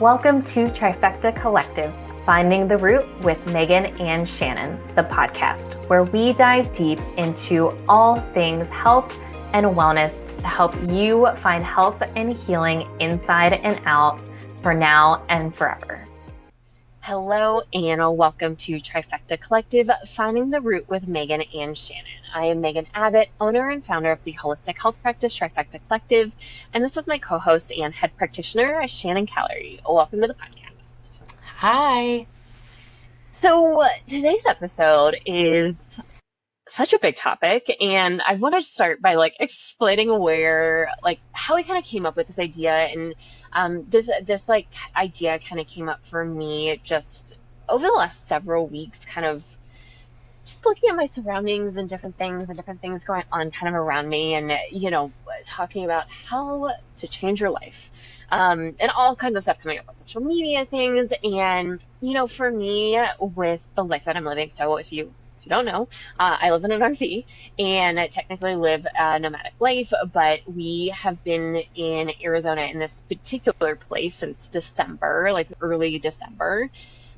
Welcome to Trifecta Collective, Finding the Root with Megan and Shannon, the podcast, where we dive deep into all things health and wellness to help you find health and healing inside and out for now and forever. Hello and welcome to Trifecta Collective, Finding the Root with Megan and Shannon. I am Megan Abbott, owner and founder of the holistic health practice Trifecta Collective, and this is my co-host and head practitioner, Shannon Callery. Welcome to the podcast. Hi. So today's episode is such a big topic, and I want to start by explaining how we kind of came up with this idea. And this idea kind of came up for me just over the last several weeks, kind of just looking at my surroundings and different things going on kind of around me, and talking about how to change your life, and all kinds of stuff coming up on social media things. And for me, with the life that I'm living, so if you don't know, I live in an RV and I technically live a nomadic life, but we have been in Arizona in this particular place since December, like early December.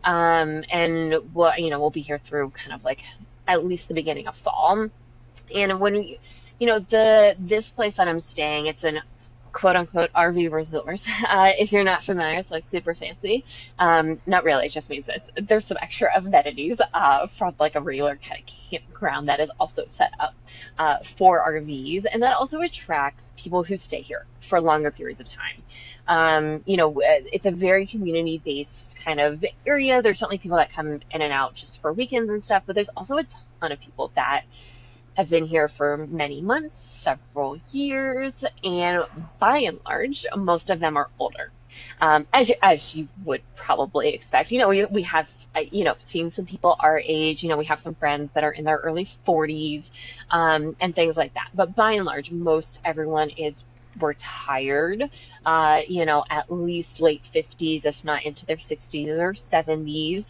And we'll be here through kind of at least the beginning of fall. And when this place that I'm staying, it's an quote unquote RV resort. If you're not familiar, it's super fancy. Not really, it just means there's some extra amenities from a regular kind of campground that is also set up for RVs, and that also attracts people who stay here for longer periods of time. It's a very community-based kind of area. There's certainly people that come in and out just for weekends and stuff, but there's also a ton of people that have been here for many months, several years, and by and large, most of them are older. As you would probably expect. We have, seen some people our age. We have some friends that are in their early 40s, and things like that. But by and large, most everyone is retired, at least late 50s, if not into their 60s or 70s.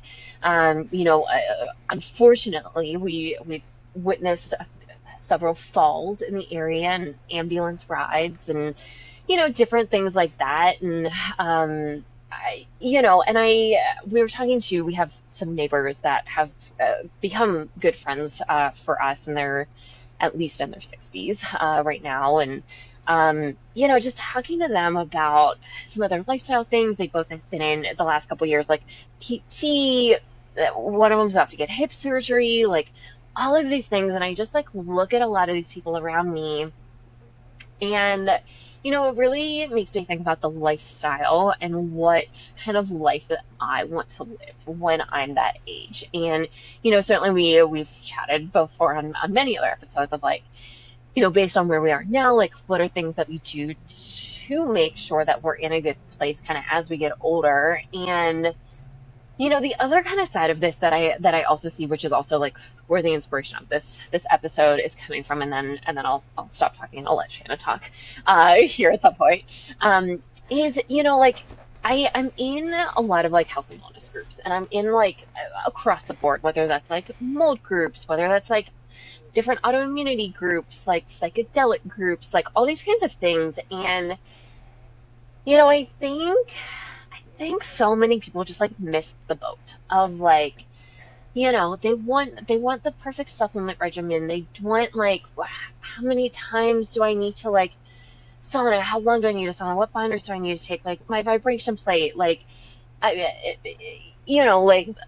Unfortunately, we've witnessed several falls in the area and ambulance rides and different things like that. And we were talking to, we have some neighbors that have become good friends for us, and they're at least in their 60s right now. And just talking to them about some of their lifestyle things. They both have been in the last couple of years, like PT. One of them's about to get hip surgery, all of these things. And I just look at a lot of these people around me, and it really makes me think about the lifestyle and what kind of life that I want to live when I'm that age. And certainly we've chatted before on many other episodes of based on where we are now, what are things that we do to make sure that we're in a good place kind of as we get older. And the other kind of side of this that I also see, which is also where the inspiration of this episode is coming from, and then I'll stop talking and I'll let Shanna talk here at some point. Is I'm in a lot of health and wellness groups, and I'm in across the board, whether that's mold groups, whether that's different autoimmunity groups, psychedelic groups, all these kinds of things. And I think so many people just miss the boat of they want the perfect supplement regimen. They want how many times do I need to sauna? How long do I need a sauna? What binders do I need to take? My vibration plate,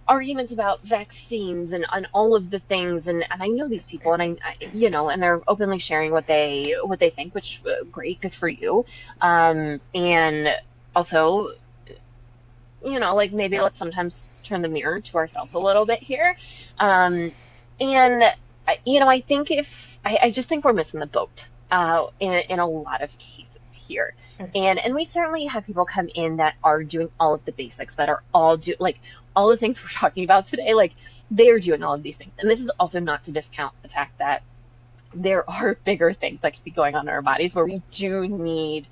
arguments about vaccines and all of the things. And I know these people, and and they're openly sharing what they think, which great, good for you. And also, maybe let's sometimes turn the mirror to ourselves a little bit here. And I think I just think we're missing the boat in a lot of cases here. And we certainly have people come in that are doing all of the basics, that are all all the things we're talking about today. They are doing all of these things. And this is also not to discount the fact that there are bigger things that could be going on in our bodies where we do need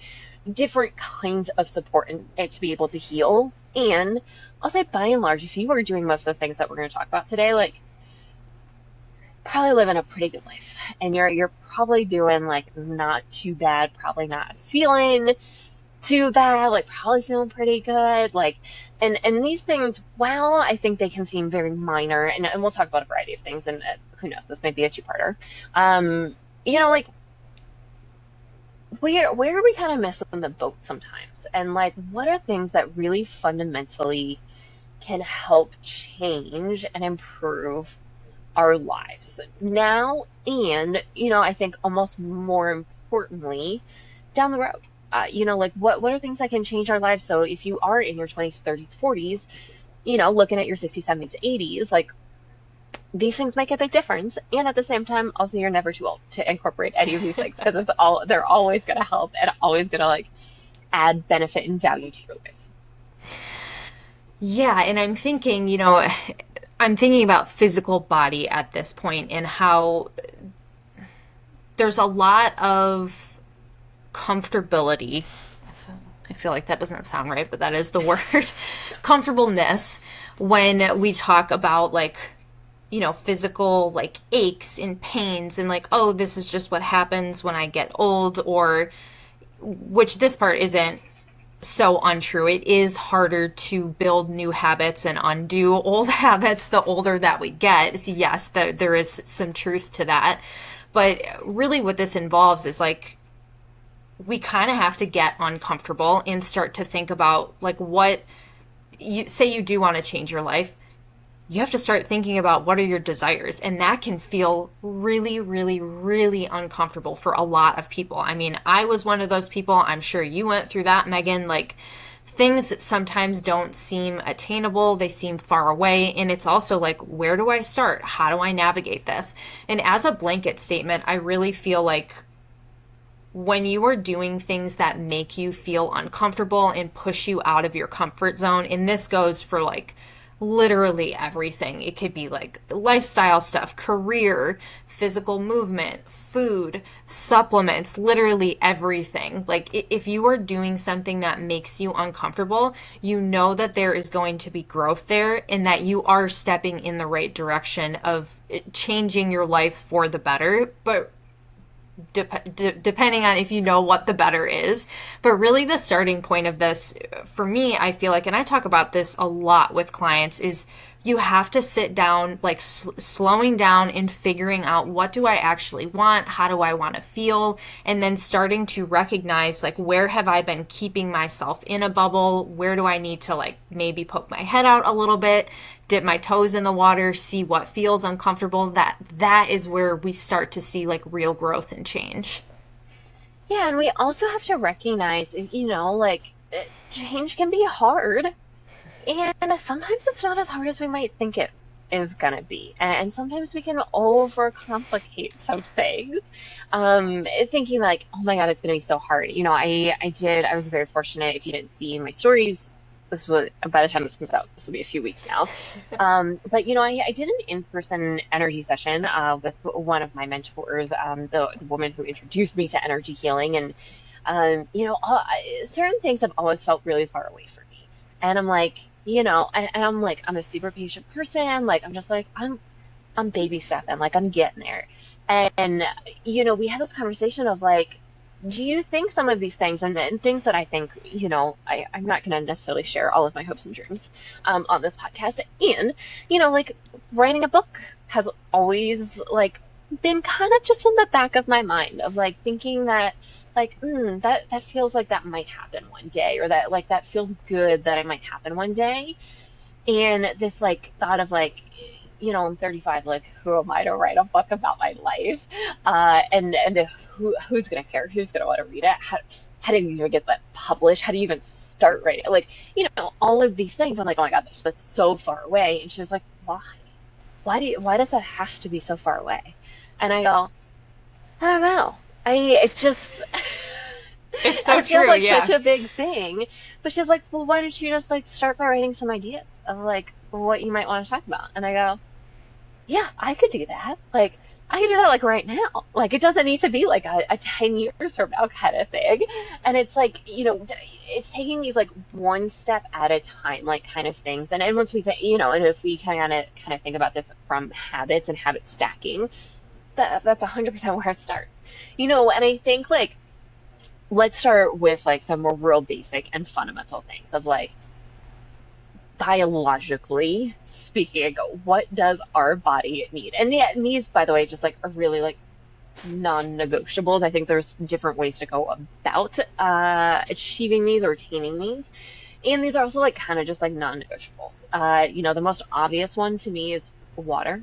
different kinds of support and to be able to heal. And I'll say, by and large, if you are doing most of the things that we're going to talk about today, probably living a pretty good life, and you're probably doing not too bad, probably not feeling too bad, like probably feeling pretty good. Like, and these things, while I think they can seem very minor, and we'll talk about a variety of things, and who knows, this might be a two-parter. Um, like where are we kind of missing the boat sometimes? And like, what are things that really fundamentally can help change and improve our lives now, and I think almost more importantly down the road. Like what are things that can change our lives? So if you are in your 20s, 30s, 40s, looking at your 60s, 70s, 80s, like these things make a big difference. And at the same time, also you're never too old to incorporate any of these things, because they're always going to help and always going to like add benefit and value to your life. Yeah, and I'm thinking about physical body at this point and how there's a lot of comfortability. I feel like that doesn't sound right, but that is the word. Comfortableness when we talk about like, physical like aches and pains and like, oh, this is just what happens when I get old, or which this part isn't so untrue. It is harder to build new habits and undo old habits the older that we get. So yes, there is some truth to that. But really, what this involves is like we kind of have to get uncomfortable and start to think about like what you say you do want to change your life. You have to start thinking about what are your desires, and that can feel really, really, really uncomfortable for a lot of people. I mean, I was one of those people. I'm sure you went through that, Megan. Like, things sometimes don't seem attainable, they seem far away, and it's also like, where do I start? How do I navigate this? And as a blanket statement, I really feel like when you are doing things that make you feel uncomfortable and push you out of your comfort zone, and this goes for like literally everything. It could be like lifestyle stuff, career, physical movement, food, supplements, literally everything. Like if you are doing something that makes you uncomfortable, you know that there is going to be growth there and that you are stepping in the right direction of changing your life for the better. But depending on if you know what the better is. But really, the starting point of this, for me, I feel like, and I talk about this a lot with clients, is you have to sit down, like slowing down and figuring out, what do I actually want? How do I want to feel? And then starting to recognize, like, where have I been keeping myself in a bubble? Where do I need to, like, maybe poke my head out a little bit, dip my toes in the water, see what feels uncomfortable? That is where we start to see, like, real growth and change. Yeah, and we also have to recognize, like change can be hard. And sometimes it's not as hard as we might think it is gonna be. And sometimes we can overcomplicate some things. Thinking like, oh my God, it's gonna be so hard. I was very fortunate. If you didn't see my stories, this was by the time this comes out, this will be a few weeks now. But I did an in-person energy session with one of my mentors, the woman who introduced me to energy healing. And certain things have always felt really far away from me. And I'm like, and I'm like, I'm a super patient person. Like, I'm just like, I'm baby stepping, like I'm getting there. And, we had this conversation of like, do you think some of these things, and things that I think, I'm not going to necessarily share all of my hopes and dreams on this podcast. And, like writing a book has always like been kind of just in the back of my mind of like thinking that like that feels like that might happen one day, or that like that feels good that it might happen one day. And this like thought of like, I'm 35, like who am I to write a book about my life? And who's gonna care? Who's gonna want to read it? How do you even get that published? How do you even start writing? Like, all of these things. I'm like, oh my God, that's so far away. And she was like, why? Why does that have to be so far away? And I go, I don't know. It just It's so it feels true, like yeah. such a big thing. But she's like, well, why don't you just like start by writing some ideas of like what you might want to talk about? And I go, yeah, I could do that. Like, I could do that like right now. Like, it doesn't need to be like a 10 years from now kind of thing. And it's like, it's taking these like one step at a time, like kind of things. And once we think, and if we kind of think about this from habits and habit stacking, that's 100% where it starts. And I think like let's start with like some more real basic and fundamental things of like biologically speaking, what does our body need? And yeah, and these, by the way, just like are really like non-negotiables. I think there's different ways to go about achieving these or attaining these. And these are also like kind of just like non-negotiables. The most obvious one to me is water.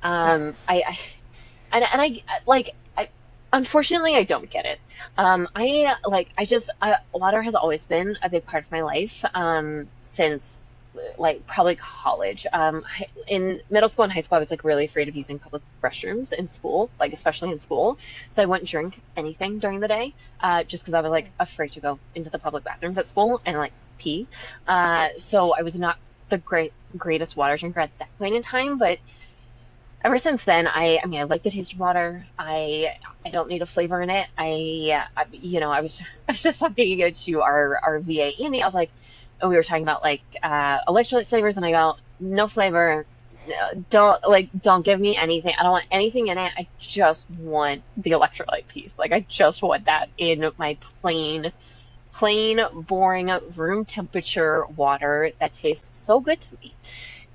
Yeah. I and I like I unfortunately I don't get it. Water has always been a big part of my life since like probably college. In middle school and high school, I was like really afraid of using public restrooms in school, like especially in school. So I wouldn't drink anything during the day, just because I was like afraid to go into the public bathrooms at school and like pee. So I was not the greatest water drinker at that point in time, but ever since then, I mean, I like the taste of water. I don't need a flavor in it. I was I was just talking to our VA Andy. I was like, oh, we were talking about like electrolyte flavors, and I go, no flavor. No, don't give me anything. I don't want anything in it. I just want the electrolyte piece. Like I just want that in my plain, boring room temperature water that tastes so good to me.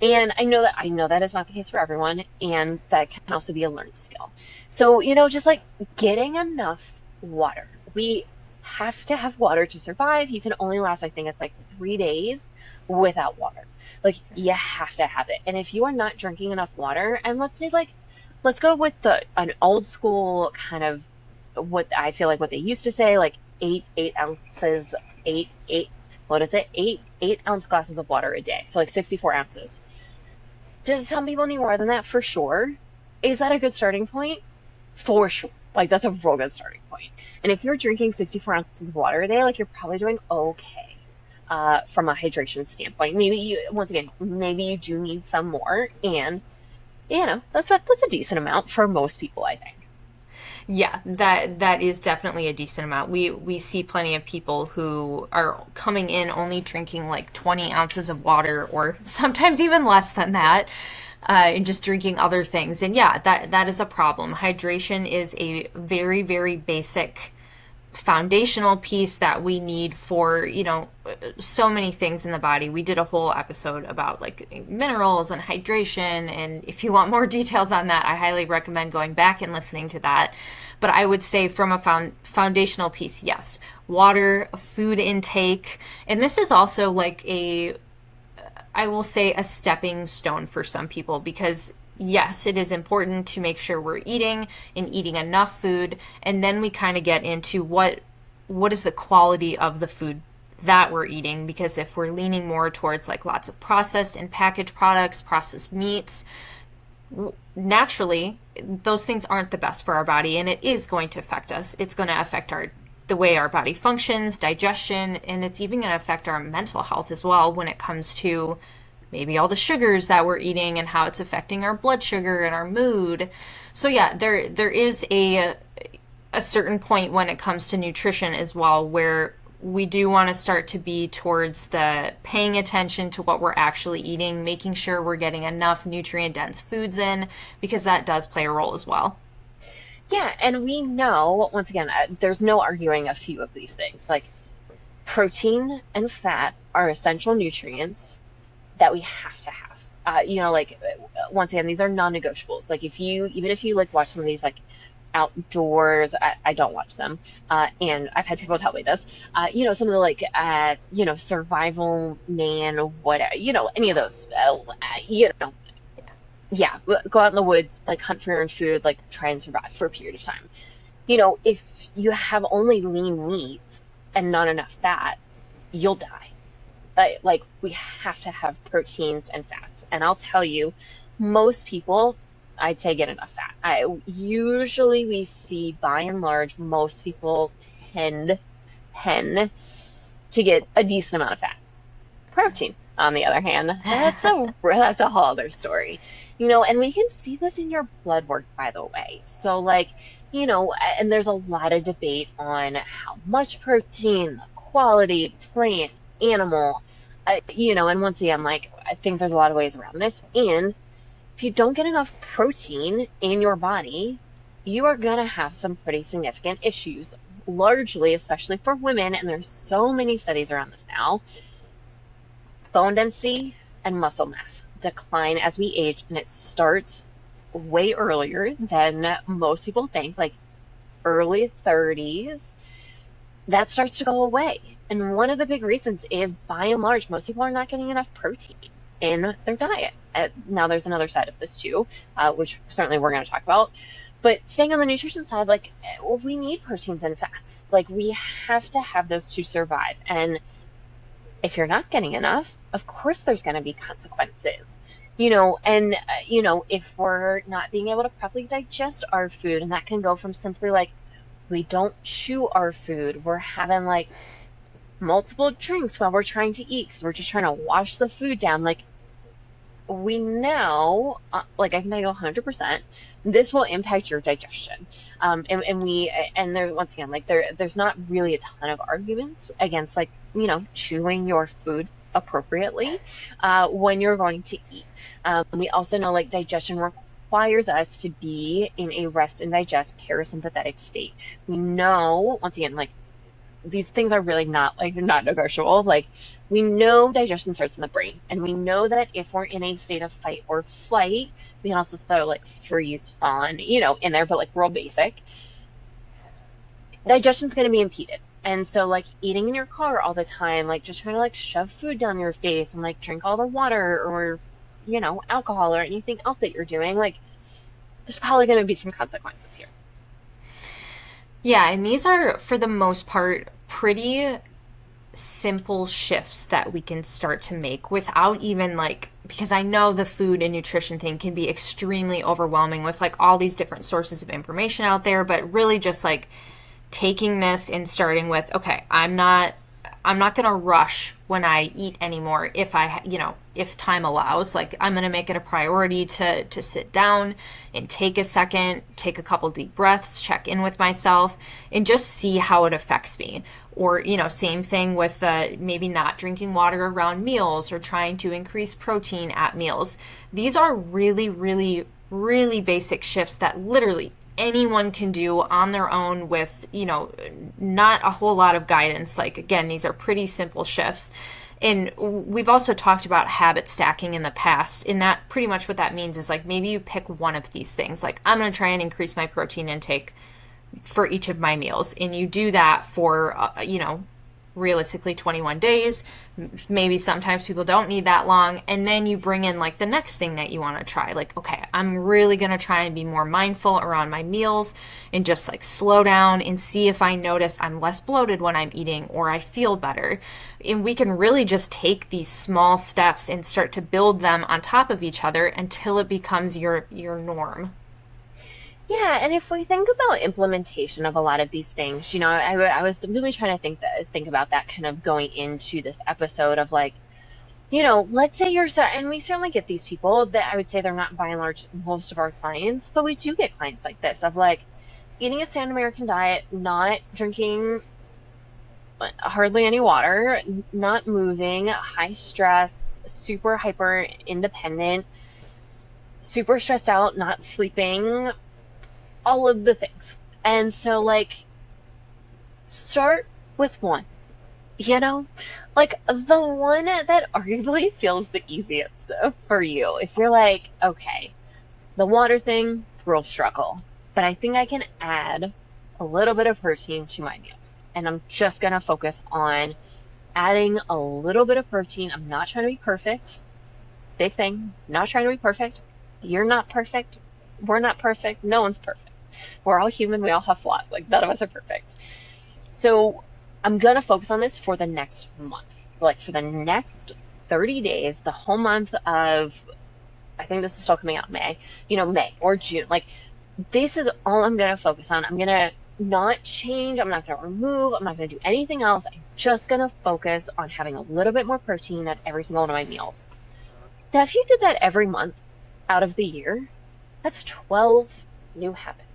And I know that is not the case for everyone, and that can also be a learned skill. So, just like getting enough water. We have to have water to survive. You can only last, I think it's like 3 days without water. Like you have to have it. And if you are not drinking enough water, and let's say like let's go with the an old school kind of what I feel like what they used to say, like 8 ounces, eight what is it? 8 ounce glasses of water a day. So like 64 ounces. Does some people need more than that? For sure. Is that a good starting point? For sure. Like that's a real good starting point. And if you're drinking 64 ounces of water a day, like you're probably doing okay from a hydration standpoint. Maybe you, once again, maybe you do need some more, and that's a decent amount for most people, I think. Yeah, that is definitely a decent amount. We see plenty of people who are coming in only drinking like 20 ounces of water, or sometimes even less than that, and just drinking other things. And yeah, that is a problem. Hydration is a very, very basic foundational piece that we need for, so many things in the body. We did a whole episode about like minerals and hydration, and if you want more details on that, I highly recommend going back and listening to that. But I would say from a foundational piece, yes, water, food intake, and this is also like I will say a stepping stone for some people, because yes, it is important to make sure we're eating and eating enough food, and then we kind of get into what is the quality of the food that we're eating, because if we're leaning more towards like lots of processed and packaged products, processed meats, naturally those things aren't the best for our body, and it is going to affect us. It's going to affect the way our body functions, digestion, and it's even going to affect our mental health as well when it comes to maybe all the sugars that we're eating and how it's affecting our blood sugar and our mood. So yeah, there is a certain point when it comes to nutrition as well, where we do want to start to be towards the paying attention to what we're actually eating, making sure we're getting enough nutrient dense foods in, because that does play a role as well. Yeah, and we know, once again, there's no arguing a few of these things. Like protein and fat are essential nutrients that we have to have. Once again, these are non-negotiables. Like even if you like watch some of these like outdoors, I don't watch them. And I've had people tell me this. Some of the like, survival man, whatever, any of those, yeah, go out in the woods, like hunt for your own food, like try and survive for a period of time. If you have only lean meats and not enough fat, you'll die. Like we have to have proteins and fats. And I'll tell you, most people, I'd say get enough fat. Usually we see by and large, most people tend tend to get a decent amount of fat. Protein, on the other hand, that's a whole other story. And we can see this in your blood work, by the way. So like, and there's a lot of debate on how much protein, the quality, plant, animal, and once again, like I think there's a lot of ways around this. And if you don't get enough protein in your body, you are gonna have some pretty significant issues. largely, especially for women, and there's so many studies around this now, bone density and muscle mass decline as we age, and it starts way earlier than most people think, like early 30s. That starts to go away. And one of the big reasons is, by and large, most people are not getting enough protein in their diet. Now, there's another side of this too, which certainly we're going to talk about. But staying on the nutrition side, like, we need proteins and fats. Like, we have to have those to survive. And if you're not getting enough, of course there's going to be consequences. If we're not being able to properly digest our food, and that can go from simply like, we don't chew our food, we're having like multiple drinks while we're trying to eat because we're just trying to wash the food down. Like, we know, like, I can tell you 100%, this will impact your digestion. And there, once again, like, there's not really a ton of arguments against, like, chewing your food appropriately when you're going to eat. We also know, like, digestion requires us to be in a rest and digest parasympathetic state. We know, once again, like, these things are really not negotiable. Like, we know digestion starts in the brain, and we know that if we're in a state of fight or flight, we can also throw like freeze, fawn, in there, but like real basic. Digestion's going to be impeded. And so, like, eating in your car all the time, like just trying to like shove food down your face and like drink all the water or alcohol or anything else that you're doing, like, there's probably going to be some consequences here. Yeah, and these are, for the most part, pretty simple shifts that we can start to make without even like, because I know the food and nutrition thing can be extremely overwhelming with like all these different sources of information out there, but really just like taking this and starting with, okay, I'm not going to rush when I eat anymore if time allows. Like, I'm going to make it a priority to sit down and take a second, take a couple deep breaths, check in with myself, and just see how it affects me. Or, same thing with maybe not drinking water around meals or trying to increase protein at meals. These are really, really, really basic shifts that literally anyone can do on their own with, not a whole lot of guidance. Like, again, these are pretty simple shifts. And we've also talked about habit stacking in the past. And that pretty much what that means is like, maybe you pick one of these things. Like, I'm going to try and increase my protein intake for each of my meals. And you do that for, realistically 21 days. Maybe sometimes people don't need that long. And then you bring in like the next thing that you want to try. Like, okay, I'm really going to try and be more mindful around my meals and just like slow down and see if I notice I'm less bloated when I'm eating or I feel better. And we can really just take these small steps and start to build them on top of each other until it becomes your norm. Yeah, and if we think about implementation of a lot of these things, I was really trying to think about that kind of going into this episode of like, let's say and we certainly get these people that I would say they're not by and large most of our clients, but we do get clients like this of like eating a standard American diet, not drinking hardly any water, not moving, high stress, super hyper independent, super stressed out, not sleeping, all of the things. And so, like, start with one, you know? Like, the one that arguably feels the easiest for you. If you're like, okay, the water thing, real struggle, but I think I can add a little bit of protein to my meals. And I'm just going to focus on adding a little bit of protein. I'm not trying to be perfect. Big thing. Not trying to be perfect. You're not perfect. We're not perfect. No one's perfect. We're all human. We all have flaws. Like, none of us are perfect. So I'm going to focus on this for the next month. Like, for the next 30 days, the whole month of, I think this is still coming out in May, May or June. Like, this is all I'm going to focus on. I'm going to not change. I'm not going to remove. I'm not going to do anything else. I'm just going to focus on having a little bit more protein at every single one of my meals. Now, if you did that every month out of the year, that's 12 new habits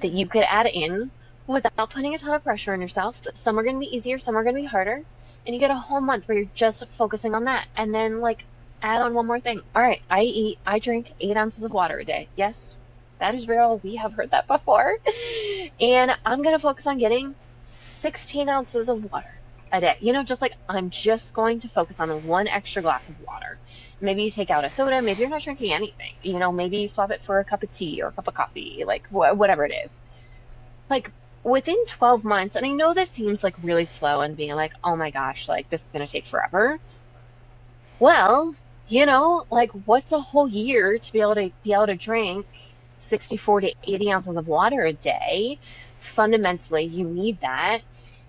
that you could add in without putting a ton of pressure on yourself. Some are going to be easier, some are going to be harder. And you get a whole month where you're just focusing on that. And then, like, add on one more thing. All right, I drink 8 ounces of water a day. Yes, that is real. We have heard that before. And I'm going to focus on getting 16 ounces of water a day. Just like I'm just going to focus on one extra glass of water. Maybe you take out a soda, maybe you're not drinking anything. Maybe you swap it for a cup of tea or a cup of coffee, like whatever it is. Like within 12 months, and I know this seems like really slow and being like, oh my gosh, like this is going to take forever. Well, like what's a whole year to be able to drink 64 to 80 ounces of water a day? Fundamentally, you need that.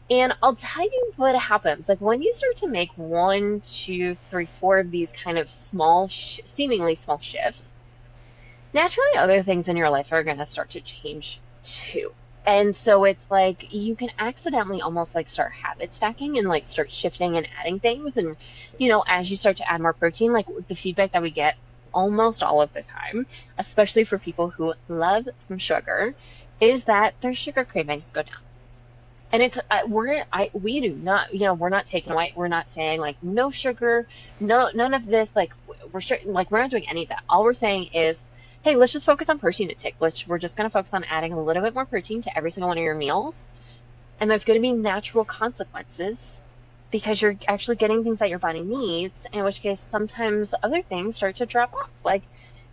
And I'll tell you what happens. Like when you start to make one, two, three, four of these kind of seemingly small shifts, naturally other things in your life are going to start to change too. And so it's like you can accidentally almost like start habit stacking and like start shifting and adding things. And, as you start to add more protein, like the feedback that we get almost all of the time, especially for people who love some sugar, is that their sugar cravings go down. And it's we do not, we're not taking away, we're not saying like no sugar, no none of this, like we're not doing any of that. All we're saying is, hey, let's just focus on protein intake. We're just going to focus on adding a little bit more protein to every single one of your meals, and there's going to be natural consequences because you're actually getting things that your body needs. In which case, sometimes other things start to drop off, like.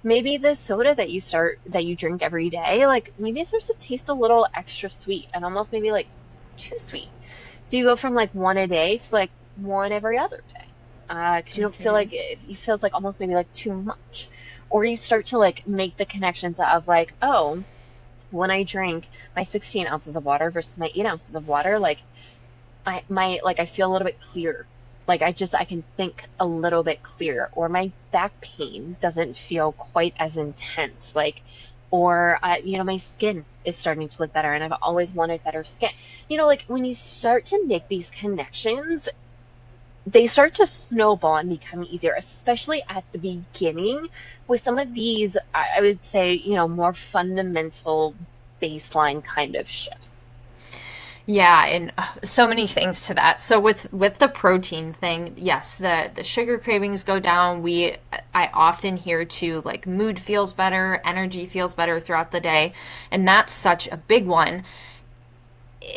Maybe the soda that you drink every day, like maybe it starts to taste a little extra sweet and almost maybe like too sweet. So you go from like one a day to like one every other day. Because you don't feel like it feels like almost maybe like too much. Or you start to like make the connections of like, oh, when I drink my 16 ounces of water versus my 8 ounces of water, like I feel a little bit clearer. Like I can think a little bit clearer, or my back pain doesn't feel quite as intense. Like, or my skin is starting to look better, and I've always wanted better skin. Like when you start to make these connections, they start to snowball and become easier, especially at the beginning with some of these, I would say, more fundamental baseline kind of shifts. Yeah, and so many things to that. So with the protein thing, yes, the sugar cravings go down. I often hear too, like mood feels better, energy feels better throughout the day, and that's such a big one.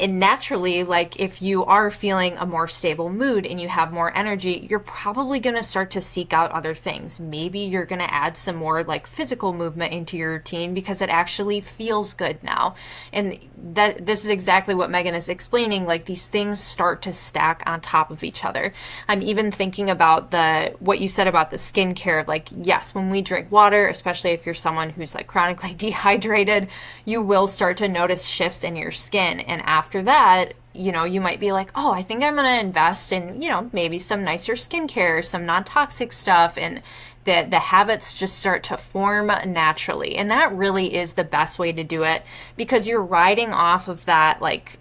And naturally, like if you are feeling a more stable mood and you have more energy, you're probably going to start to seek out other things. Maybe you're going to add some more like physical movement into your routine because it actually feels good now. And this is exactly what Megan is explaining. Like these things start to stack on top of each other. I'm even thinking about what you said about the skincare. Like, yes, when we drink water, especially if you're someone who's like chronically dehydrated, you will start to notice shifts in your skin. And after that, you might be like, oh, I think I'm going to invest in, maybe some nicer skincare, some non-toxic stuff. And the habits just start to form naturally. And that really is the best way to do it because you're riding off of that, like,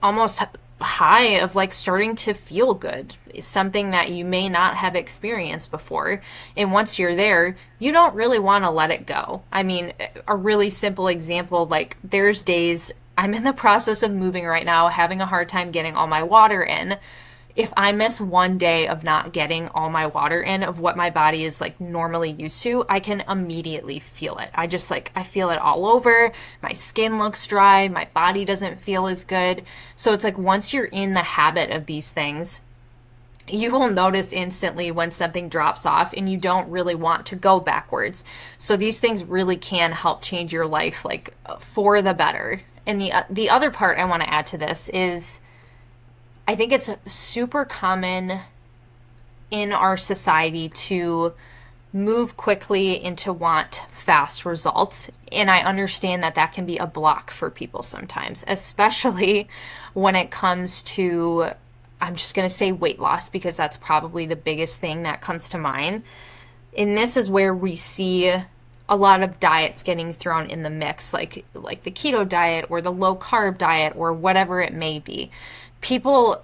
almost high of like starting to feel good, something that you may not have experienced before. And once you're there, you don't really want to let it go. I mean, a really simple example, like there's days I'm in the process of moving right now, having a hard time getting all my water in. If I miss one day of not getting all my water in of what my body is like normally used to, I can immediately feel it. I feel it all over. My skin looks dry. My body doesn't feel as good. So it's like once you're in the habit of these things, you will notice instantly when something drops off and you don't really want to go backwards. So these things really can help change your life like for the better. And the other part I want to add to this is I think it's super common in our society to move quickly and to want fast results. And I understand that that can be a block for people sometimes, especially when it comes to, I'm just going to say weight loss because that's probably the biggest thing that comes to mind. And this is where we see a lot of diets getting thrown in the mix, like the keto diet or the low carb diet or whatever it may be. People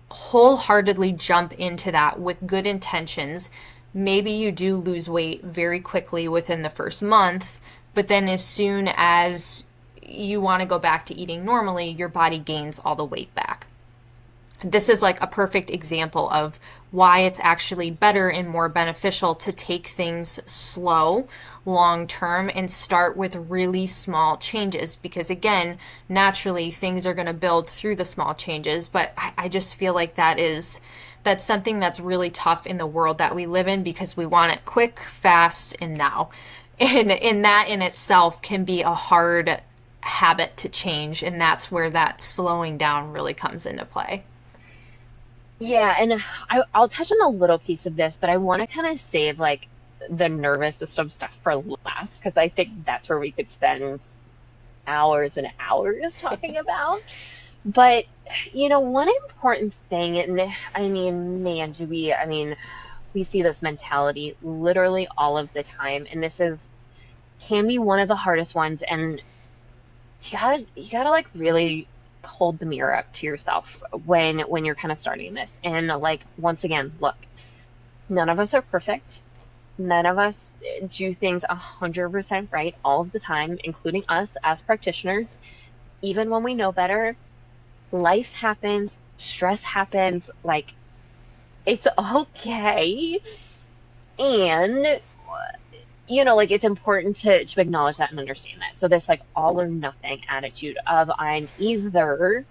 wholeheartedly jump into that with good intentions. Maybe you do lose weight very quickly within the first month, but then as soon as you want to go back to eating normally, your body gains all the weight back. This is like a perfect example of why it's actually better and more beneficial to take things slow long term and start with really small changes, because again, naturally things are going to build through the small changes. But I just feel like that's something that's really tough in the world that we live in, because we want it quick, fast, and now. And in that in itself can be a hard habit to change, and that's where that slowing down really comes into play. Yeah, and I'll touch on a little piece of this, but I want to kind of save like the nervous system stuff for last because I think that's where we could spend hours and hours talking about. But one important thing, and I mean, man, I mean, we see this mentality literally all of the time, and this is can be one of the hardest ones, and you gotta like really hold the mirror up to yourself when you're kind of starting this. And like once again, look, none of us are perfect. None of us do things 100% right all of the time, including us as practitioners. Even when we know better, life happens, stress happens, like it's okay. And like it's important to acknowledge that and understand that. So this like all or nothing attitude of I'm either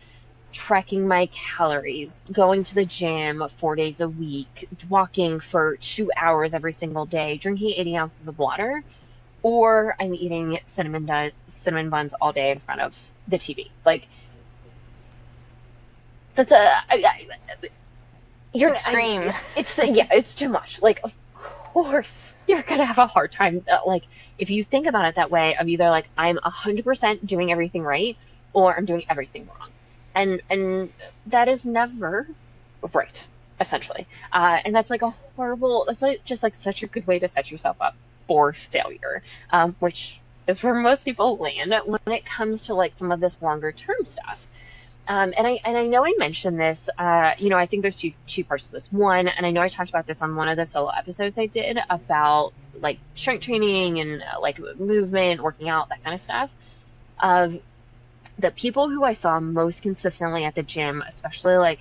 tracking my calories, going to the gym 4 days a week, walking for 2 hours every single day, drinking 80 ounces of water, or I'm eating cinnamon buns all day in front of the TV. Like that's Extreme. it's yeah, it's too much. Like of course you're gonna have a hard time. Like if you think about it that way, of either like I'm 100% doing everything right or I'm doing everything wrong, and that is never right, essentially. And that's like a horrible. That's like just like such a good way to set yourself up for failure, which is where most people land when it comes to like some of this longer term stuff. And I know I mentioned this. I think there's two parts to this. One, and I know I talked about this on one of the solo episodes I did about like strength training and like movement, working out, that kind of stuff. Of the people who I saw most consistently at the gym, especially like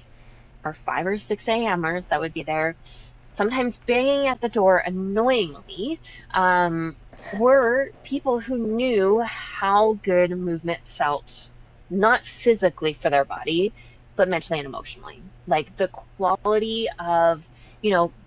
our 5 or 6 a.m.ers that would be there, sometimes banging at the door annoyingly, were people who knew how good movement felt, not physically for their body, but mentally and emotionally. Like the quality of,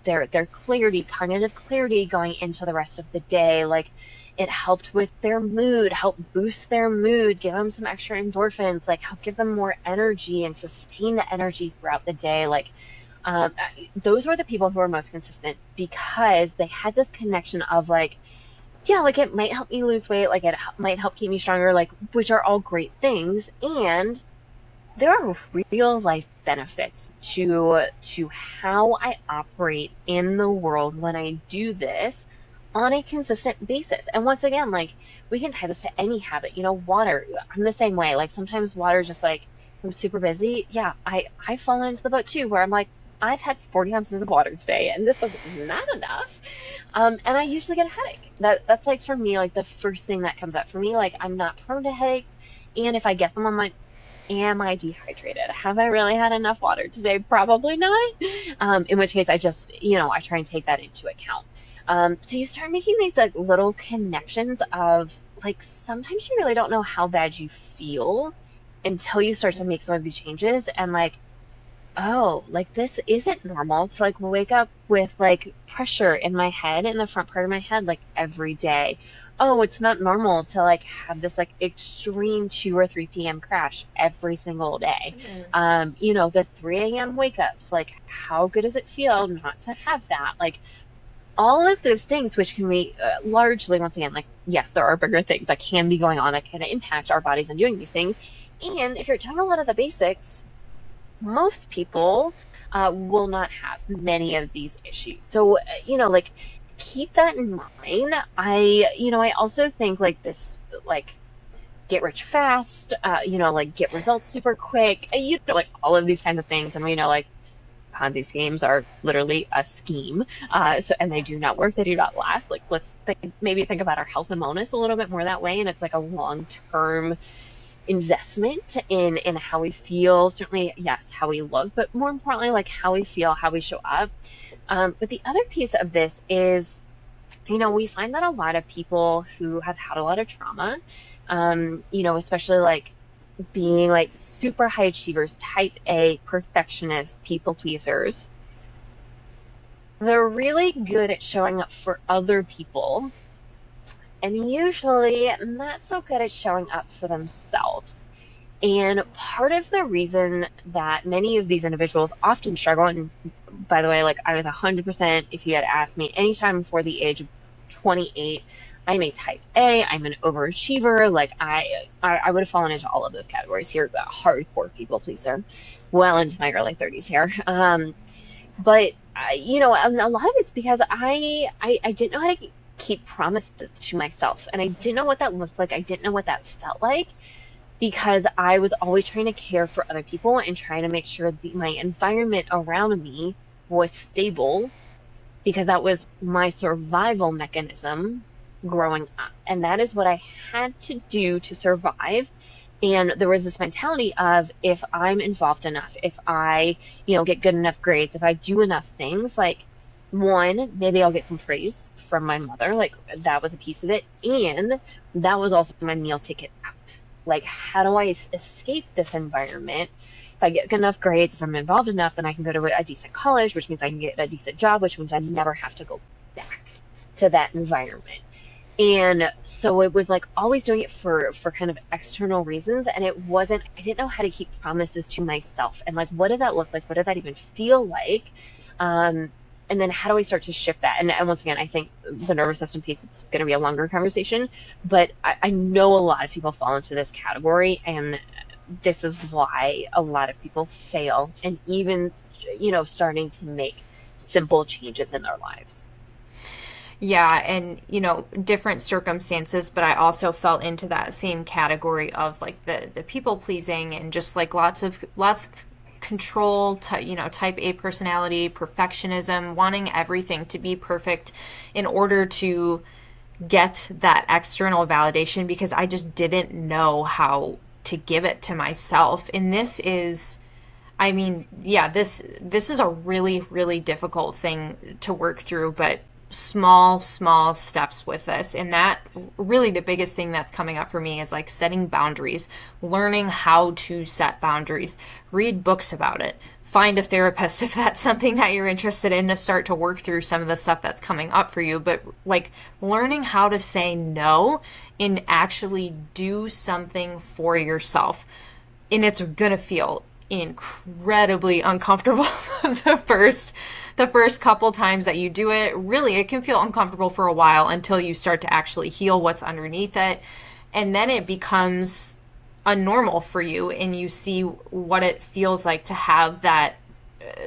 their clarity, cognitive clarity going into the rest of the day, like it helped with their mood, help boost their mood, give them some extra endorphins, like help give them more energy and sustain the energy throughout the day. Like um, those were the people who were most consistent because they had this connection of like, yeah, like it might help me lose weight, like it might help keep me stronger, like which are all great things. And there are real life benefits to how I operate in the world when I do this on a consistent basis. And once again, like we can tie this to any habit, water. I'm the same way. Like sometimes water just like I'm super busy. Yeah, I fall into the boat too where I'm like I've had 40 ounces of water today and this is not enough. And I usually get a headache. That's like for me like the first thing that comes up for me. Like I'm not prone to headaches, and if I get them I'm like, am I dehydrated? Have I really had enough water today? Probably not. In which case, I just, I try and take that into account. So you start making these like little connections of like sometimes you really don't know how bad you feel until you start to make some of these changes and like, oh, like this isn't normal to like wake up with like pressure in my head, in the front part of my head, like every day. Oh, it's not normal to like have this like extreme 2 or 3 p.m. crash every single day. The 3 a.m. wake ups, like how good does it feel not to have that? Like all of those things, which can be largely, once again, like, yes, there are bigger things that can be going on that can impact our bodies and doing these things. And if you're doing a lot of the basics, most people will not have many of these issues. So, like keep that in mind. I also think like this, like get rich fast, like get results super quick, like all of these kinds of things. And we know like Ponzi schemes are literally a scheme. And they do not work, they do not last. Like maybe think about our health and wellness a little bit more that way. And it's like a long term investment in how we feel. Certainly, yes, how we look, but more importantly, like how we feel, how we show up. But the other piece of this is, we find that a lot of people who have had a lot of trauma, especially like being like super high achievers, type A, perfectionists, people pleasers, they're really good at showing up for other people and usually not so good at showing up for themselves. And part of the reason that many of these individuals often struggle, and by the way, like I was 100%, if you had asked me anytime before the age of 28, I'm a type A, I'm an overachiever. Like I would have fallen into all of those categories here, hardcore people pleaser, well into my early 30s here. But and a lot of it's because I didn't know how to keep promises to myself, and I didn't know what that looked like. I didn't know what that felt like because I was always trying to care for other people and trying to make sure my environment around me was stable because that was my survival mechanism growing up. And that is what I had to do to survive. And there was this mentality of if I'm involved enough, if I, get good enough grades, if I do enough things, like one, maybe I'll get some praise from my mother. Like that was a piece of it. And that was also my meal ticket out. Like, how do I escape this environment? If I get good enough grades, if I'm involved enough, then I can go to a decent college, which means I can get a decent job, which means I never have to go back to that environment. And so it was like always doing it for kind of external reasons. And I didn't know how to keep promises to myself. And like, what did that look like? What does that even feel like? Um, and then how do we start to shift that? And once again, I think the nervous system piece, it's going to be a longer conversation, but I know a lot of people fall into this category. And this is why a lot of people fail and even, starting to make simple changes in their lives. Yeah, and different circumstances, but I also fell into that same category of like the people pleasing and just like lots of control, type A personality, perfectionism, wanting everything to be perfect in order to get that external validation because I just didn't know how to give it to myself. And this is, I mean, yeah, this is a really, really difficult thing to work through, but small steps with this. And that really the biggest thing that's coming up for me is like setting boundaries, learning how to set boundaries, read books about it, find a therapist if that's something that you're interested in to start to work through some of the stuff that's coming up for you. But like learning how to say no and actually do something for yourself. And it's gonna feel incredibly uncomfortable the first couple times that you do it. Really, it can feel uncomfortable for a while until you start to actually heal what's underneath it, and then it becomes a normal for you and you see what it feels like to have that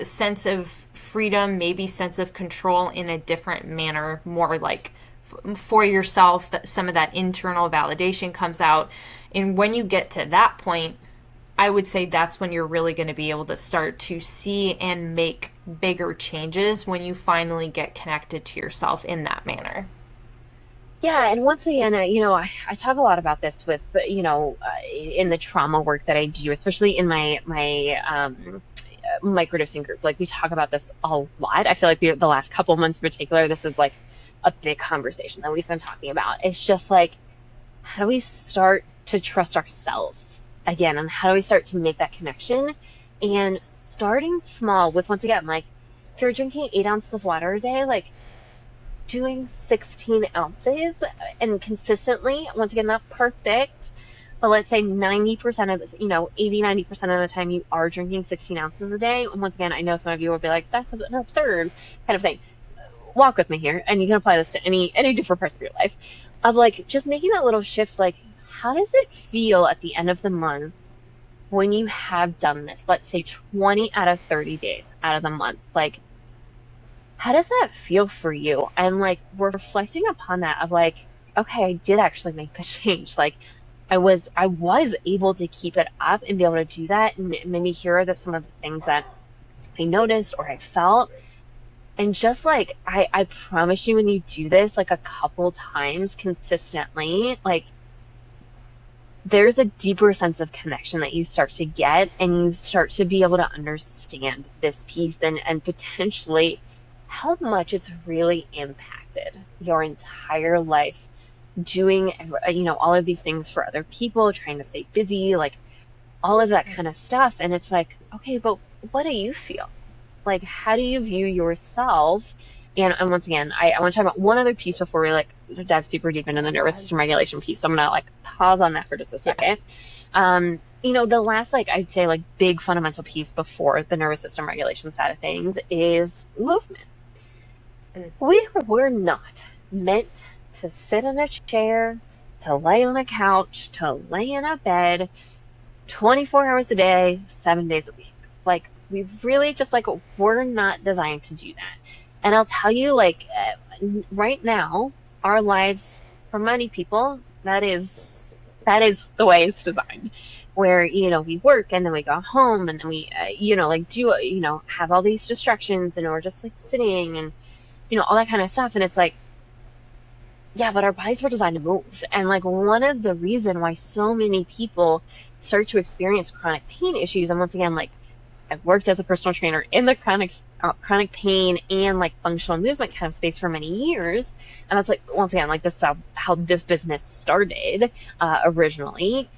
sense of freedom, maybe sense of control in a different manner, more like for yourself, that some of that internal validation comes out. And when you get to that point, I would say that's when you're really going to be able to start to see and make bigger changes when you finally get connected to yourself in that manner. Yeah, and once again, I talk a lot about this with, in the trauma work that I do, especially in my microdosing group. Like we talk about this a lot. I feel like the last couple months in particular, this is like a big conversation that we've been talking about. It's just like, how do we start to trust ourselves again? And how do we start to make that connection? And starting small with, once again, like if you're drinking 8 ounces of water a day, like doing 16 ounces and consistently, once again, not perfect, but let's say 90% of this, 80, 90% of the time you are drinking 16 ounces a day. And once again, I know some of you will be like, that's an absurd kind of thing. Walk with me here, and you can apply this to any different parts of your life of like just making that little shift. Like, how does it feel at the end of the month when you have done this? Let's say 20 out of 30 days out of the month. Like, how does that feel for you? And like we're reflecting upon that of like, okay, I did actually make the change. Like I was able to keep it up and be able to do that. And maybe here are some of the things that I noticed or I felt. And just like I promise you, when you do this like a couple times consistently, like there's a deeper sense of connection that you start to get, and you start to be able to understand this piece and potentially how much it's really impacted your entire life doing, all of these things for other people, trying to stay busy, like all of that kind of stuff. And it's like, okay, but what do you feel? Like, how do you view yourself? And once again, I want to talk about one other piece before we like dive super deep into the Go nervous ahead. system regulation piece. So I'm gonna like pause on that for just a Yeah. second. The last like I'd say like big fundamental piece before the nervous system regulation side of things is movement. Mm. We were not meant to sit in a chair, to lay on a couch, to lay in a bed 24 hours a day, 7 days a week. Like, we really just like, we're not designed to do that. And I'll tell you, like, right now, our lives, for many people, that is the way it's designed, where, we work and then we go home and then we, like do, have all these distractions and we're just like sitting and, all that kind of stuff. And it's like, yeah, but our bodies were designed to move. And like one of the reason why so many people start to experience chronic pain issues, and once again, like I've worked as a personal trainer in the chronic pain and like functional movement kind of space for many years. And that's like once again, like this is how this business started originally.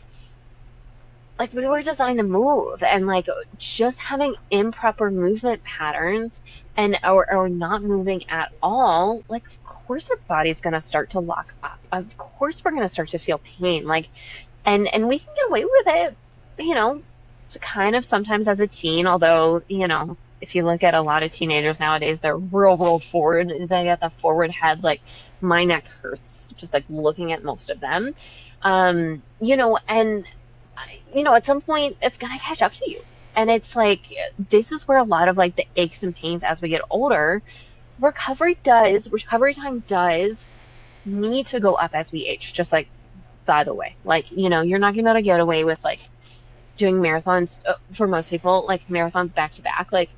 Like we were designed to move, and like just having improper movement patterns and or not moving at all, like of course our body's gonna start to lock up. Of course we're gonna start to feel pain. Like and we can get away with it, you know, kind of sometimes as a teen, although, if you look at a lot of teenagers nowadays, they're real forward. They got the forward head, like my neck hurts just like looking at most of them. And at some point it's gonna catch up to you. And it's like this is where a lot of like the aches and pains as we get older, recovery time does need to go up as we age, just like by the way. Like, you're not gonna be able to get away with like doing marathons for most people, like marathons back to back, like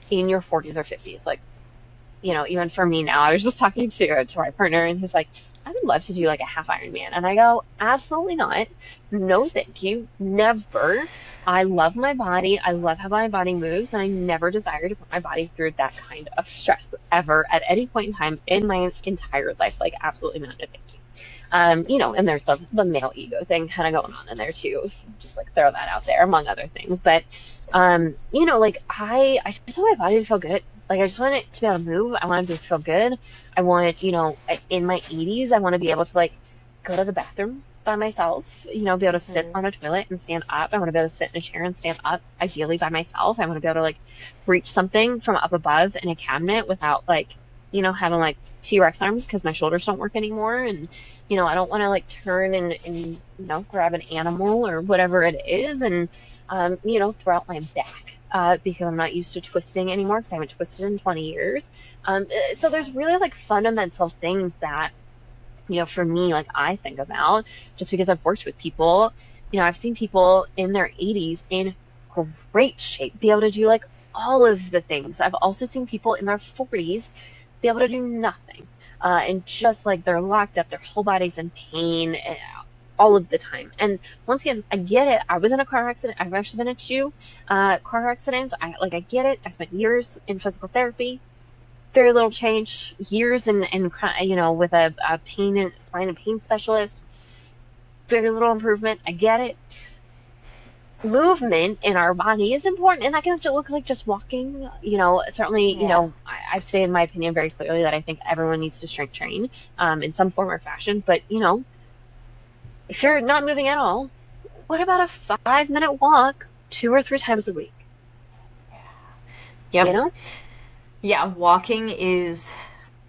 in your 40s or 50s. Like, even for me now, I was just talking to my partner and he's like, I would love to do like a half Ironman. And I go, absolutely not. No, thank you. Never. I love my body. I love how my body moves. And I never desire to put my body through that kind of stress ever at any point in time in my entire life. Like, absolutely not. No, thank you. And there's the male ego thing kind of going on in there too. Just like throw that out there among other things. But like I just want my body to feel good. Like I just want it to be able to move. I want it to feel good. I want it, in my 80s, I want to be able to like go to the bathroom by myself, be able to sit Mm-hmm. on a toilet and stand up. I want to be able to sit in a chair and stand up, ideally by myself. I want to be able to like reach something from up above in a cabinet without like, having like T-Rex arms because my shoulders don't work anymore. And, I don't want to like turn and, grab an animal or whatever it is and, throw out my back. Because I'm not used to twisting anymore because I haven't twisted in 20 years. So there's really like fundamental things that, for me, like I think about just because I've worked with people, I've seen people in their 80s in great shape be able to do like all of the things. I've also seen people in their 40s be able to do nothing. And just like they're locked up, their whole body's in pain all of the time. And once again, I get it. I was in a car accident. I've actually been in two car accidents. I get it. I spent years in physical therapy, very little change, years in with a pain and spine and pain specialist, very little improvement. I get it. Movement in our body is important, and that can look like just walking. Certainly, Yeah. I've stated my opinion very clearly that I think everyone needs to strength train in some form or fashion. But if you're not moving at all, what about a 5-minute walk 2 or 3 times a week? You Yep. know? Yeah, walking is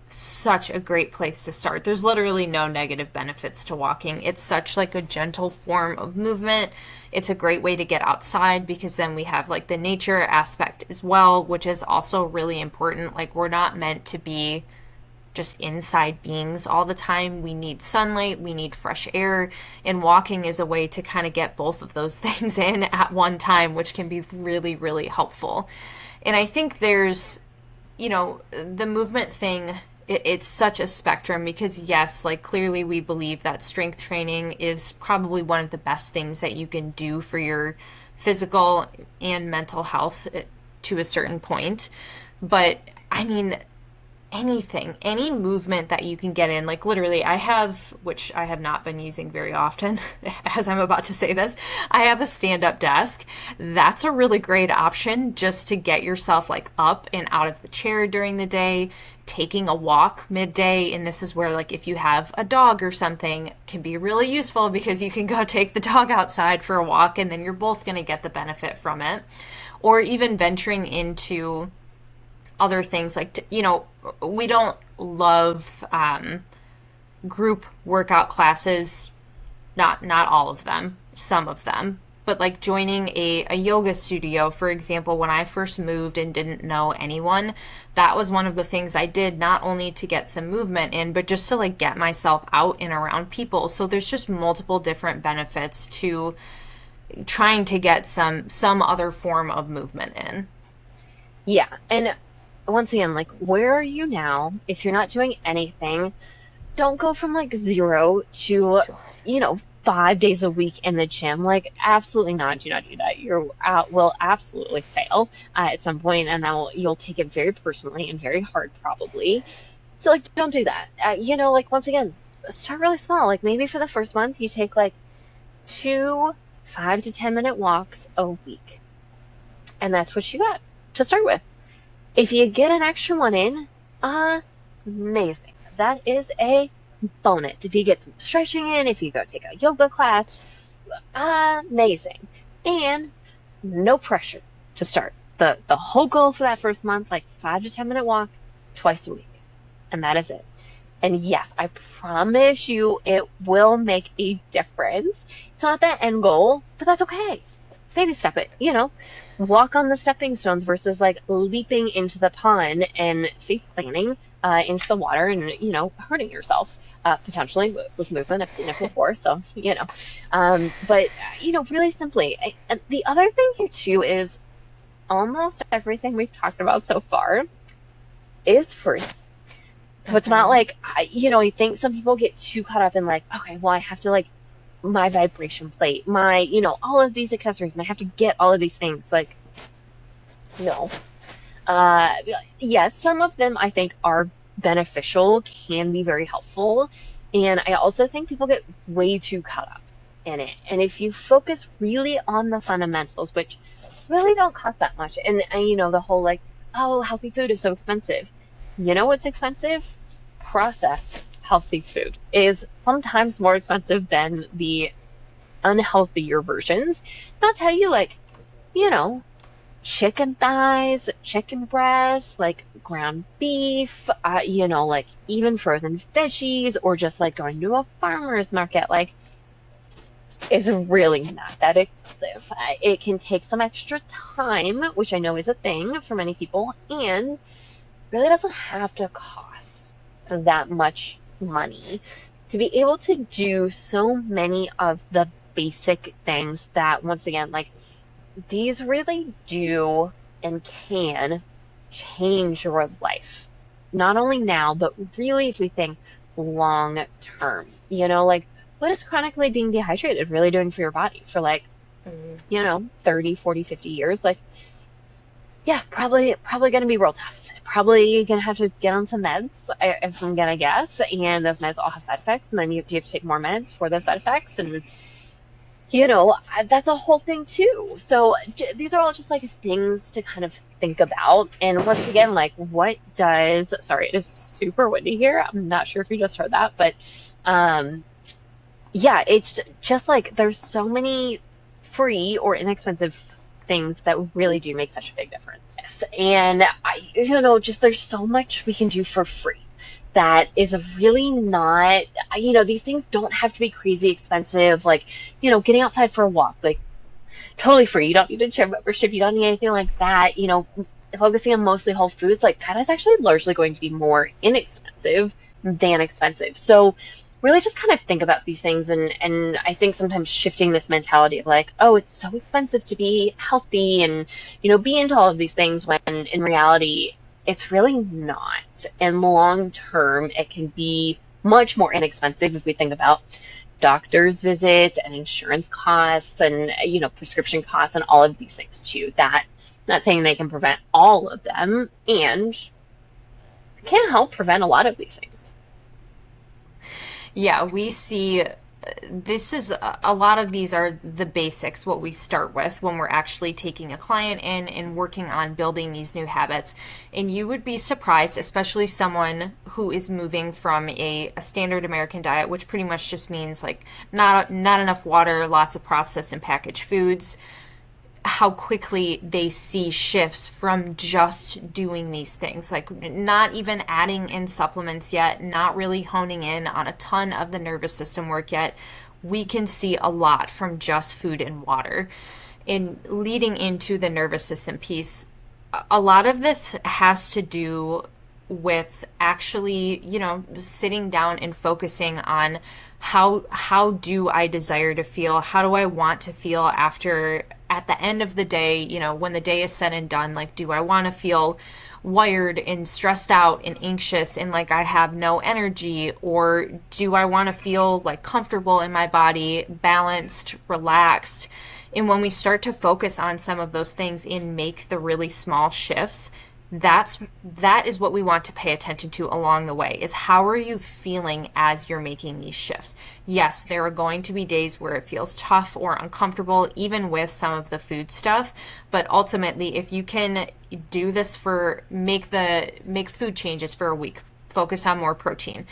such a great place to start. There's literally no negative benefits to walking. It's such like a gentle form of movement. It's a great way to get outside because then we have like the nature aspect as well, which is also really important. Like we're not meant to be just inside beings all the time. We need sunlight, we need fresh air, and walking is a way to kind of get both of those things in at one time, which can be really, really helpful. And I think there's, the movement thing it's such a spectrum because yes, like clearly we believe that strength training is probably one of the best things that you can do for your physical and mental health to a certain point. But I mean, anything, any movement that you can get in. Like literally, I have, which I have not been using very often, as I'm about to say this, I have a stand up desk. That's a really great option just to get yourself like up and out of the chair during the day. Taking a walk midday, and this is where, like, if you have a dog or something, can be really useful because you can go take the dog outside for a walk and then you're both going to get the benefit from it. Or even venturing into other things like, we don't love group workout classes, not all of them, some of them, but like joining a yoga studio, for example. When I first moved and didn't know anyone, that was one of the things I did, not only to get some movement in, but just to like get myself out and around people. So there's just multiple different benefits to trying to get some other form of movement in. Yeah. And once again, like, where are you now? If you're not doing anything, don't go from like zero to, 5 days a week in the gym. Like, absolutely not. Do not do that. You're out will absolutely fail at some point, and you'll take it very personally and very hard, probably. So, like, don't do that. Like, once again, start really small. Like, maybe for the first month, you take like two 5 to 10 minute walks a week, and that's what you got to start with. If you get an extra one in, amazing. That is a bonus. If you get some stretching in, if you go take a yoga class, amazing. And no pressure to start. The whole goal for that first month, like 5 to 10 minute walk twice a week. And that is it. And yes, I promise you it will make a difference. It's not the end goal, but that's okay. Baby step it, walk on the stepping stones versus like leaping into the pond and face planting into the water and, hurting yourself potentially with movement. I've seen it before. So, but, really simply. And the other thing here too is almost everything we've talked about so far is free. So it's not like, I think some people get too caught up in like, okay, well, I have to like my vibration plate, my, all of these accessories, and I have to get all of these things. Like, no. Uh, yes, some of them I think are beneficial, can be very helpful. And I also think people get way too caught up in it. And if you focus really on the fundamentals, which really don't cost that much, and the whole like, oh, healthy food is so expensive. You know what's expensive? Processed healthy food is sometimes more expensive than the unhealthier versions. And I'll tell you, like, you know, chicken thighs, chicken breasts, like ground beef, like even frozen veggies, or just like going to a farmer's market, like, is really not that expensive. It can take some extra time, which I know is a thing for many people, and really doesn't have to cost that much money to be able to do so many of the basic things that, once again, like, these really do and can change your life. Not only now, but really if we think long term. Like, what is chronically being dehydrated really doing for your body for like, 30, 40, 50 years? Like, yeah, probably going to be real tough. Probably going to have to get on some meds, if I'm going to guess. And those meds all have side effects. And then you have to take more meds for those side effects. And that's a whole thing too. So these are all just like things to kind of think about. And once again, like, sorry, it is super windy here. I'm not sure if you just heard that, but yeah, it's just like there's so many free or inexpensive things that really do make such a big difference. And just there's so much we can do for free that is really not, these things don't have to be crazy expensive. Like, getting outside for a walk, like, totally free. You don't need a gym membership. You don't need anything like that. Focusing on mostly whole foods, like, that is actually largely going to be more inexpensive than expensive. So really just kind of think about these things. And I think sometimes shifting this mentality of like, oh, it's so expensive to be healthy and, be into all of these things, when in reality, it's really not. And long term, it can be much more inexpensive if we think about doctor's visits and insurance costs and prescription costs and all of these things too. That not saying they can prevent all of them and can help prevent a lot of these things. Yeah, we see this is a lot of these are the basics, what we start with when we're actually taking a client in and working on building these new habits. And you would be surprised, especially someone who is moving from a standard American diet, which pretty much just means like not enough water, lots of processed and packaged foods, how quickly they see shifts from just doing these things, like not even adding in supplements yet, not really honing in on a ton of the nervous system work yet. We can see a lot from just food and water. In leading into the nervous system piece, a lot of this has to do with actually, sitting down and focusing on how do I desire to feel? How do I want to feel after at the end of the day, when the day is said and done? Like, do I want to feel wired and stressed out and anxious and like I have no energy, or do I want to feel like comfortable in my body, balanced, relaxed? And when we start to focus on some of those things and make the really small shifts, that is what we want to pay attention to along the way, is how are you feeling as you're making these shifts. Yes, there are going to be days where it feels tough or uncomfortable, even with some of the food stuff, but ultimately if you can do this for make food changes for a week, focus on more protein,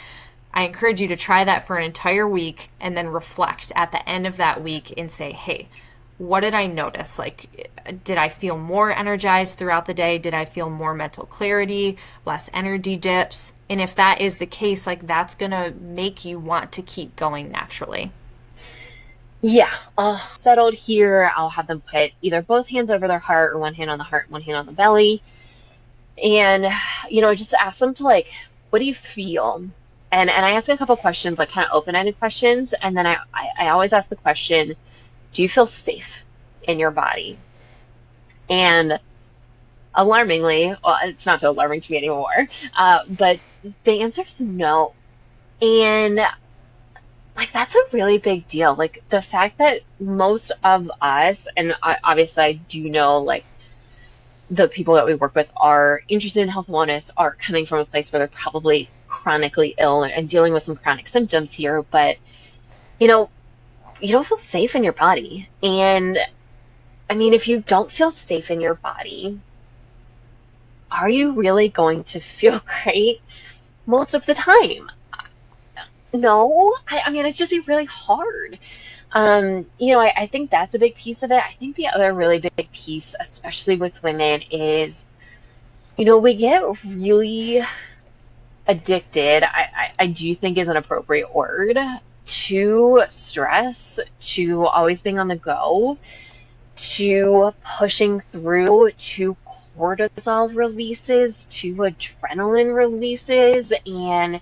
I encourage you to try that for an entire week and then reflect at the end of that week and say, hey, what did I notice? Like, did I feel more energized throughout the day? Did I feel more mental clarity, less energy dips? And if that is the case, like, that's going to make you want to keep going naturally. Yeah, settled here. I'll have them put either both hands over their heart or one hand on the heart, one hand on the belly. And, just ask them to like, what do you feel? And I ask a couple questions, like kind of open-ended questions. And then I always ask the question, do you feel safe in your body? And alarmingly, well, it's not so alarming to me anymore, but the answer is no. And like that's a really big deal. Like the fact that most of us, and obviously I do know like the people that we work with are interested in health and wellness, are coming from a place where they're probably chronically ill and dealing with some chronic symptoms here, but you know, you don't feel safe in your body. And I mean, if you don't feel safe in your body, are you really going to feel great most of the time? No, I mean, it's just be really hard. I think that's a big piece of it. I think the other really big piece, especially with women, is, we get really addicted, I do think is an appropriate word, to stress, to always being on the go, to pushing through, to cortisol releases, to adrenaline releases, and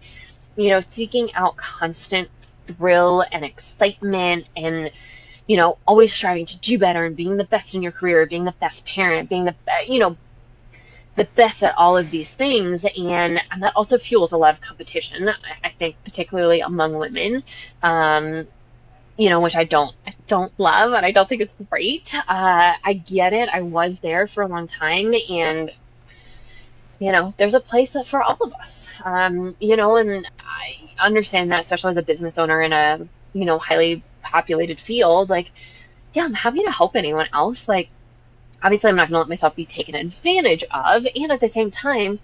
seeking out constant thrill and excitement and, always striving to do better and being the best in your career, being the best parent, being the best at all of these things. And that also fuels a lot of competition, I think, particularly among women, which I don't love and I don't think it's great. I get it. I was there for a long time and there's a place for all of us. And I understand that, especially as a business owner in a, highly populated field, like, yeah, I'm happy to help anyone else. Like, obviously, I'm not going to let myself be taken advantage of. And at the same time,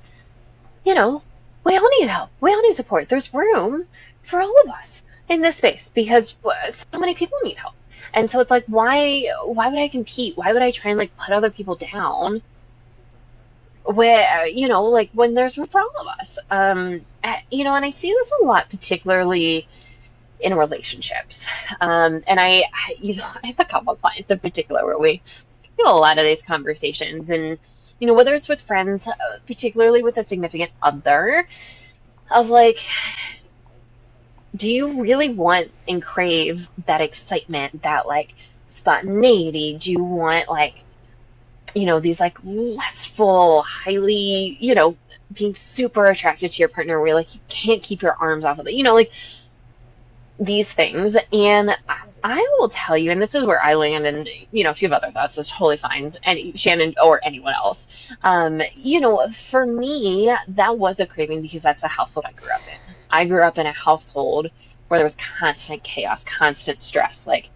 you know, we all need help. We all need support. There's room for all of us in this space because so many people need help. And so it's like, why would I compete? Why would I try and like put other people down where like when there's room for all of us. And I see this a lot, particularly in relationships. And I have a couple of clients in particular where we have a lot of these conversations, and whether it's with friends, particularly with a significant other, of like, do you really want and crave that excitement, that like spontaneity? Do you want like these like lustful, highly, being super attracted to your partner where like you can't keep your arms off of it, like these things. And I will tell you, and this is where I land, and if you have other thoughts, that's totally fine. And Shannon or anyone else, for me, that was a craving because that's the household I grew up in. I grew up in a household where there was constant chaos, constant stress, like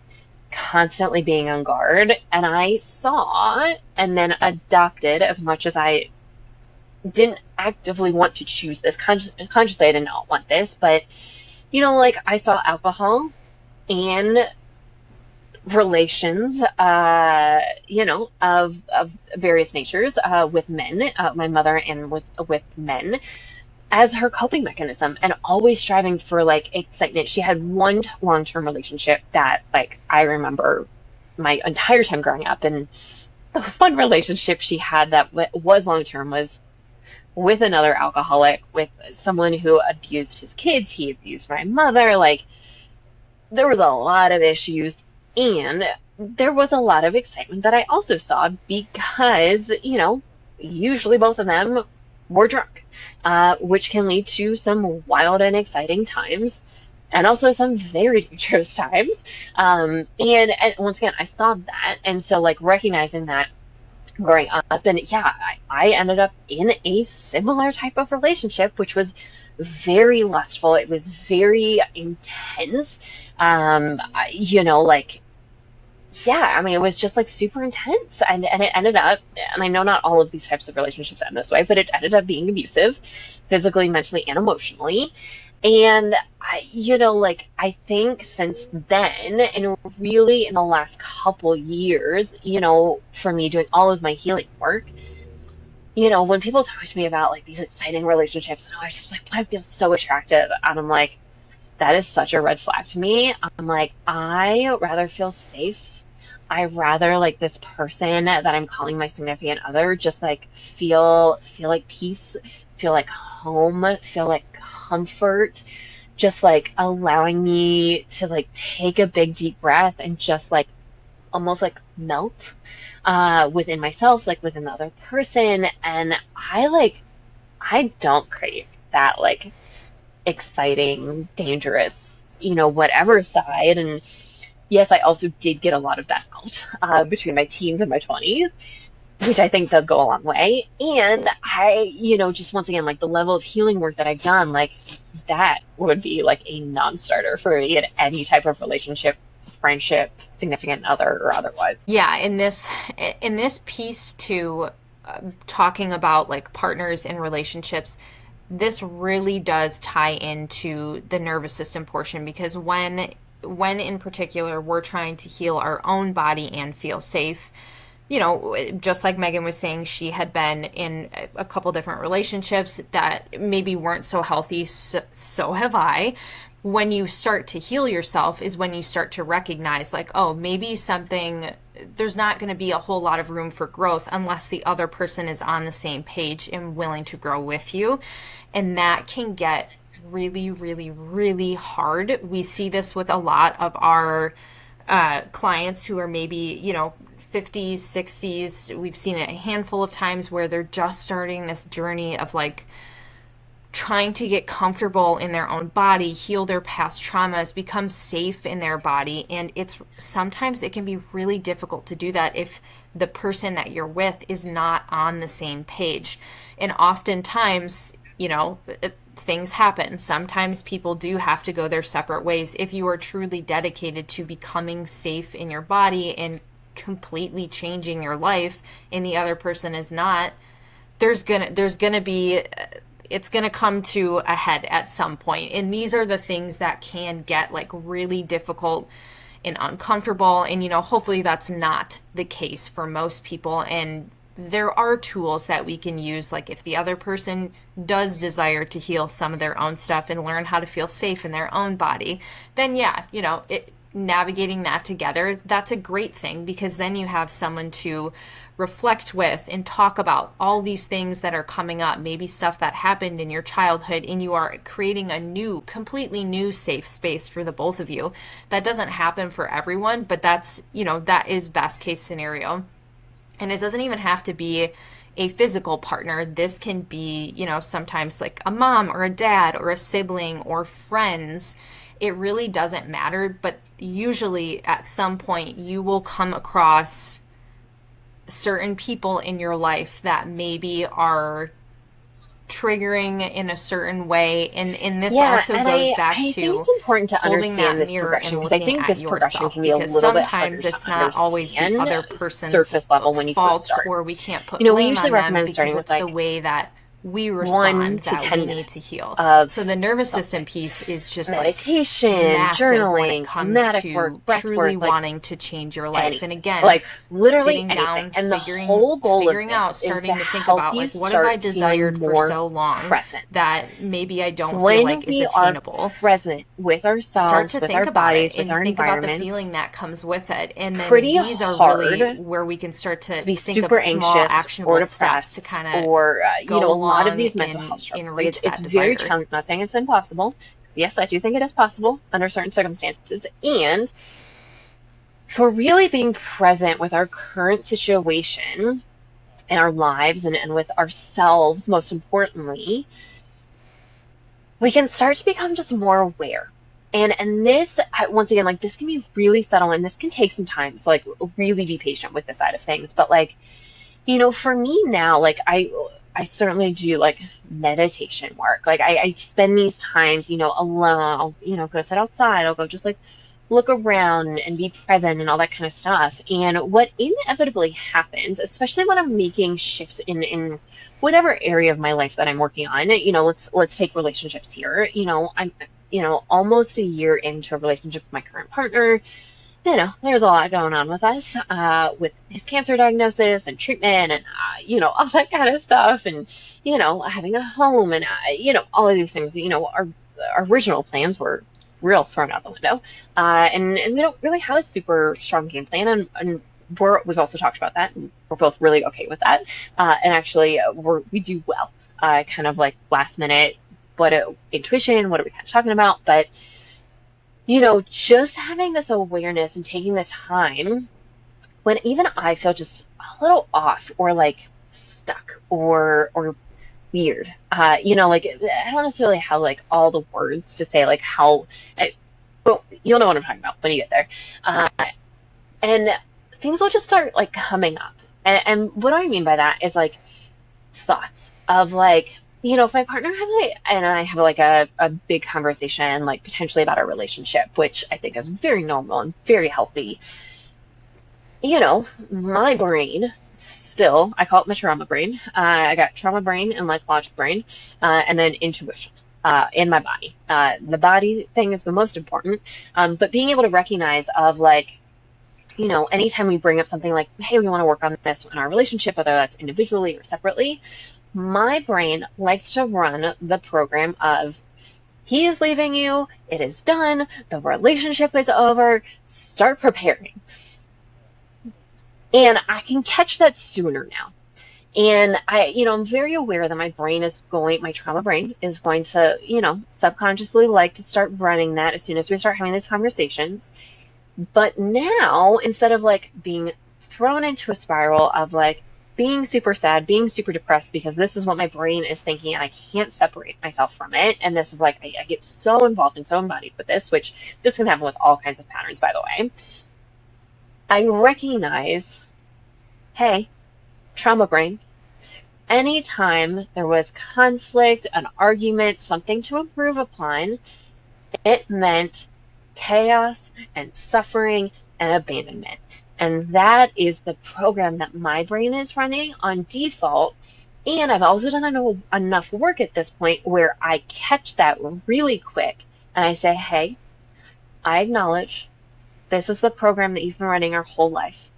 constantly being on guard. And I saw and then adopted, as much as I didn't actively want to choose this consciously, I did not want this, but like I saw alcohol and relations, of various natures, with men, my mother, and with men, as her coping mechanism, and always striving for like excitement. She had one long-term relationship that like I remember my entire time growing up, and the one relationship she had that was long-term was with another alcoholic, with someone who abused his kids. He abused my mother. Like, there was a lot of issues, and there was a lot of excitement that I also saw because, usually both of them were drunk, which can lead to some wild and exciting times. And also some very dangerous times. And once again, I saw that. And so, like, recognizing that growing up, and yeah, I ended up in a similar type of relationship, which was very lustful. It was very intense. Like, yeah, I mean, it was just like super intense, and it ended up, and I know not all of these types of relationships end this way, but it ended up being abusive, physically, mentally, and emotionally. And like I think since then, and really in the last couple years, for me doing all of my healing work, when people talk to me about like these exciting relationships, and I was just like, I feel so attractive, and I'm like, that is such a red flag to me. I'm like, I rather feel safe. I rather like this person that I'm calling my significant other just like feel like peace, feel like home, feel like comfort, just like allowing me to like take a big deep breath and just like almost like melt within myself, like within the other person. And I don't crave that like exciting, dangerous, whatever side. And yes, I also did get a lot of that out between my teens and my 20s, which I think does go a long way. And just once again, like the level of healing work that I've done, like that would be like a non-starter for me in any type of relationship, friendship, significant other, or otherwise. Yeah, in this piece too, talking about like partners and relationships, this really does tie into the nervous system portion because when in particular we're trying to heal our own body and feel safe, just like Megan was saying, she had been in a couple different relationships that maybe weren't so healthy. So have I. When you start to heal yourself is when you start to recognize, like, oh, maybe there's not going to be a whole lot of room for growth unless the other person is on the same page and willing to grow with you. And that can get really, really, really hard. We see this with a lot of our clients who are maybe, 50s, 60s. We've seen it a handful of times where they're just starting this journey of like trying to get comfortable in their own body, heal their past traumas, become safe in their body. And sometimes it can be really difficult to do that if the person that you're with is not on the same page. And oftentimes, things happen. Sometimes people do have to go their separate ways. If you are truly dedicated to becoming safe in your body and completely changing your life and the other person is not, there's gonna be it's going to come to a head at some point. And these are the things that can get like really difficult and uncomfortable. And, hopefully that's not the case for most people. And there are tools that we can use. Like if the other person does desire to heal some of their own stuff and learn how to feel safe in their own body, then yeah, navigating that together, that's a great thing because then you have someone to reflect with and talk about all these things that are coming up, maybe stuff that happened in your childhood, and you are creating a completely new safe space for the both of you. That doesn't happen for everyone, but that is best case scenario. And it doesn't even have to be a physical partner. This can be, sometimes like a mom or a dad or a sibling or friends. It really doesn't matter, but usually at some point you will come across certain people in your life that maybe are triggering in a certain way, and this Yeah, also and goes back I think to it's important to holding understand that this mirror progression and because I looking think at this progression yourself, can be a because little bit harder sometimes to it's not always the understand other person's surface level when you first faults, start. or we can't put You know, we blame usually on them recommend because starting with it's the like way that we one respond to that 10 we need to minutes heal. of So the nervous system something. piece is just like Meditation, massive when it journaling, comes somatic work, to breath truly work, like wanting to change your life. And anything. again, Like literally sitting anything. down, And the figuring whole goal of figuring this out, is to starting to think help about you like what have I start feeling desired for more so long present. that maybe I don't feel When like is we are attainable. present with Start ourselves, to with think our about it bodies, with and our think about the feeling environments, that comes with it. it's And then pretty these are really hard where we can start to to be think of super small anxious or actionable steps to depressed kind of or go a lot of along these mental health and struggles. Like reach it's that very desire. challenging. Not saying it's impossible, because yes, I do think it is possible under certain circumstances. And for really being present with our current situation in our lives and with ourselves, most importantly, we can start to become just more aware. And this, once again, like this can be really subtle and this can take some time. So like really be patient with this side of things. But like, for me now, like I certainly do like meditation work. Like I spend these times, alone. I'll, go sit outside. I'll go just like look around and be present and all that kind of stuff. And what inevitably happens, especially when I'm making shifts in whatever area of my life that I'm working on, let's take relationships here. I'm almost a year into a relationship with my current partner. There's a lot going on with us, with his cancer diagnosis and treatment and, all that kind of stuff. And, having a home and, all of these things, our original plans were real thrown out the window. And we don't really have a super strong game plan. And we've also talked about that. And we're both really okay with that. And actually, we do well, kind of like last minute, intuition, what are we kind of talking about? But, just having this awareness and taking the time when even I feel just a little off or like stuck or weird. Like I don't necessarily have like all the words to say like how, but you'll know what I'm talking about when you get there. Uh, and things will just start like coming up. And what I mean by that is like thoughts of like, if my partner have like, and I have like a big conversation, like potentially about our relationship, which I think is very normal and very healthy, my brain still, I call it my trauma brain. I got trauma brain and like logic brain, and then intuition. In my body. The body thing is the most important. But being able to recognize of like, anytime we bring up something like, hey, we want to work on this in our relationship, whether that's individually or separately, my brain likes to run the program of he is leaving you, it is done, the relationship is over, start preparing. And I can catch that sooner now. And I'm very aware that my trauma brain is going to, subconsciously like to start running that as soon as we start having these conversations. But now, instead of like being thrown into a spiral of like being super sad, being super depressed, because this is what my brain is thinking and I can't separate myself from it. And this is like, I get so involved and so embodied with this, which this can happen with all kinds of patterns, by the way. I recognize, hey, trauma brain, anytime there was conflict, an argument, something to improve upon, it meant chaos and suffering and abandonment. And that is the program that my brain is running on default. And I've also done enough work at this point where I catch that really quick and I say, hey, I acknowledge this is the program that you've been running our whole life.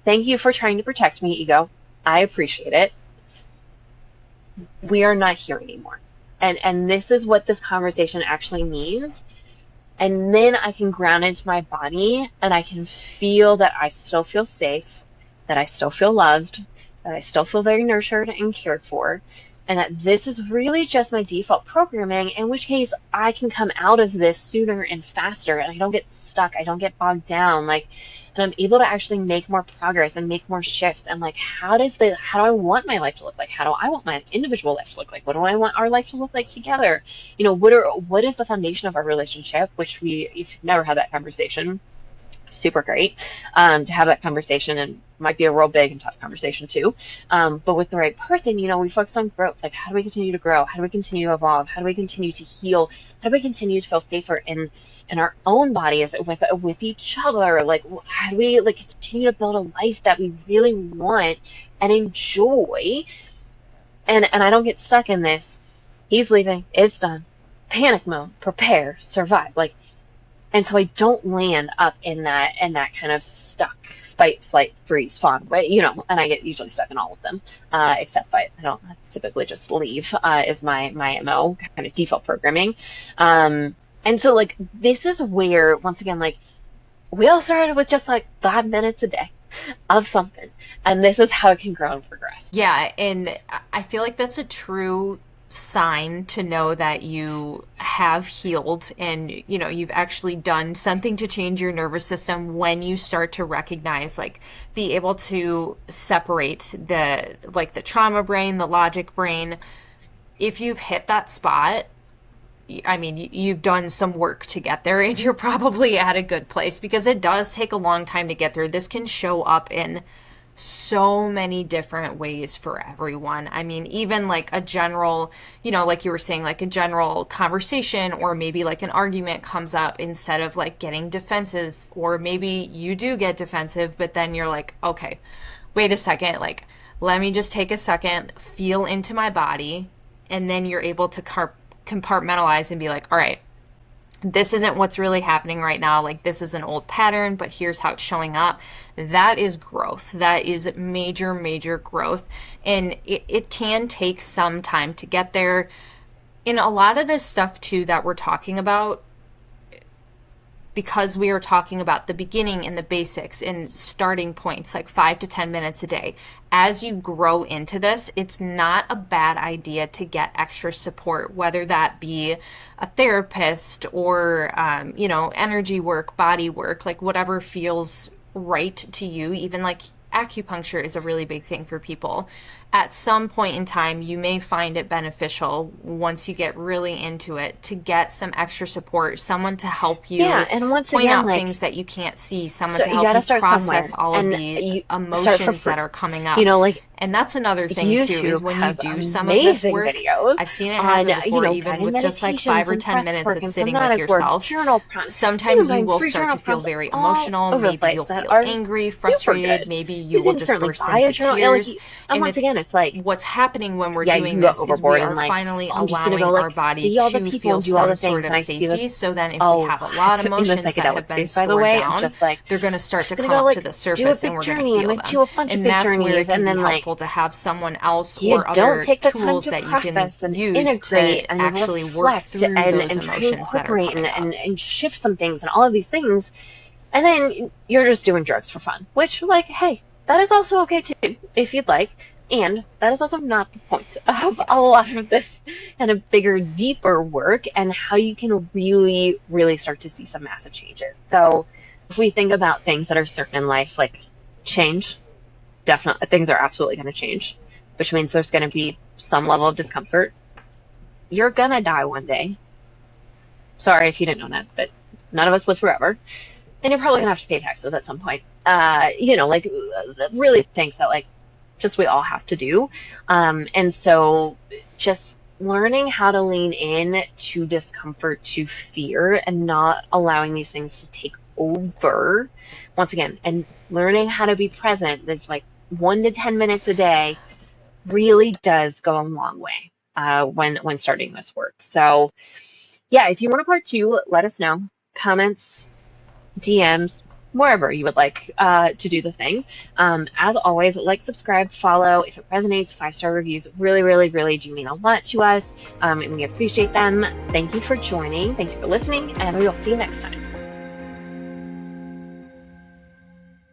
Thank you for trying to protect me, ego. I appreciate it. We are not here anymore. And this is what this conversation actually means. And then I can ground into my body and I can feel that I still feel safe, that I still feel loved, that I still feel very nurtured and cared for, and that this is really just my default programming, in which case I can come out of this sooner and faster and I don't get stuck, I don't get bogged down. Like and I'm able to actually make more progress and make more shifts. And like, how do I want my life to look like? How do I want my individual life to look like? What do I want our life to look like together? What is the foundation of our relationship? Which if you've never had that conversation, super great to have that conversation, and might be a real big and tough conversation too. But with the right person, we focus on growth. Like, how do we continue to grow? How do we continue to evolve? How do we continue to heal? How do we continue to feel safer in our own bodies with each other? Like, how do we like continue to build a life that we really want and enjoy? And I don't get stuck in this. He's leaving. It's done. Panic mode. Prepare. Survive. Like, and so I don't land up in that kind of stuck fight, flight, freeze, fawn way, and I get usually stuck in all of them, except fight. I don't typically just leave, is my MO, kind of default programming. And so like, this is where, once again, like, we all started with just like 5 minutes a day of something, and this is how it can grow and progress. Yeah, and I feel like that's a true sign to know that you have healed and you've actually done something to change your nervous system, when you start to recognize, like, be able to separate the trauma brain, the logic brain. If you've hit that spot, I mean, you've done some work to get there, and you're probably at a good place, because it does take a long time to get there. This can show up in so many different ways for everyone. I mean, even like a general, like you were saying, like a general conversation, or maybe like an argument comes up, instead of like getting defensive, or maybe you do get defensive, but then you're like, okay, wait a second, like, let me just take a second, feel into my body, and then you're able to compartmentalize and be like, all right, this isn't what's really happening right now. Like, this is an old pattern, but here's how it's showing up. That is growth. That is major, major growth. And it can take some time to get there. In a lot of this stuff too that we're talking about, because we are talking about the beginning and the basics and starting points, like 5 to 10 minutes a day. As you grow into this, it's not a bad idea to get extra support, whether that be a therapist or, energy work, body work, like whatever feels right to you. Even like acupuncture is a really big thing for people. At some point in time, you may find it beneficial, once you get really into it, to get some extra support, someone to help you and once point again, out like, things that you can't see, someone so to you help gotta you start process somewhere, all of and the you start for emotions free. that are coming up. Like, And that's another thing too, is YouTube when you has do some of this amazing work, videos I've seen it on, happen before, even guided with just like 5 meditations or and 10 breath minutes work of and sitting with somatic work, yourself. journal prompts. You Sometimes can you find will free start journal to feel prompts very all emotional. over the Maybe place you'll that feel are angry, super frustrated. good. Maybe you You will can just certainly burst buy a into journal, tears. and And once it's again, it's like, what's happening when we're yeah, you can doing go this is we overboard and are like, finally oh, I'm just gonna go allowing like our body see all the to people feel and do all the some things, sort and of I see safety. this So then if a we have a lot lot of in the emotions that psychedelic have been space, by the stored way, of down, just like, they're going to start to just gonna come go up to like the do a surface, and big we're going to journey and feel like them. do a bunch of And big that's where it journeys, can and be then like helpful to have someone else you or don't other take the time tools to that you can process and use integrate to and actually work reflect through those and try to emotions that are incorporate coming up. and shift some things and all of these things, and then you're just doing drugs for fun, which, like, hey, that is also okay too, if you'd like. And that is also not the point of a Yes. lot of this kind of bigger, deeper work, and how you can really, really start to see some massive changes. So if we think about things that are certain in life, like change, definitely things are absolutely going to change, which means there's going to be some level of discomfort. You're going to die one day. Sorry if you didn't know that, but none of us live forever. And you're probably going to have to pay taxes at some point. Like, really things that, like, just we all have to do. And so just learning how to lean in to discomfort, to fear, and not allowing these things to take over, once again, and learning how to be present. That's like 1 to 10 minutes a day really does go a long way when starting this work. So yeah, if you want a part two, let us know. Comments, DMs, wherever you would like to do the thing. As always, like, subscribe, follow. If it resonates, 5-star reviews really, really, really do mean a lot to us, and we appreciate them. Thank you for joining. Thank you for listening, and we will see you next time.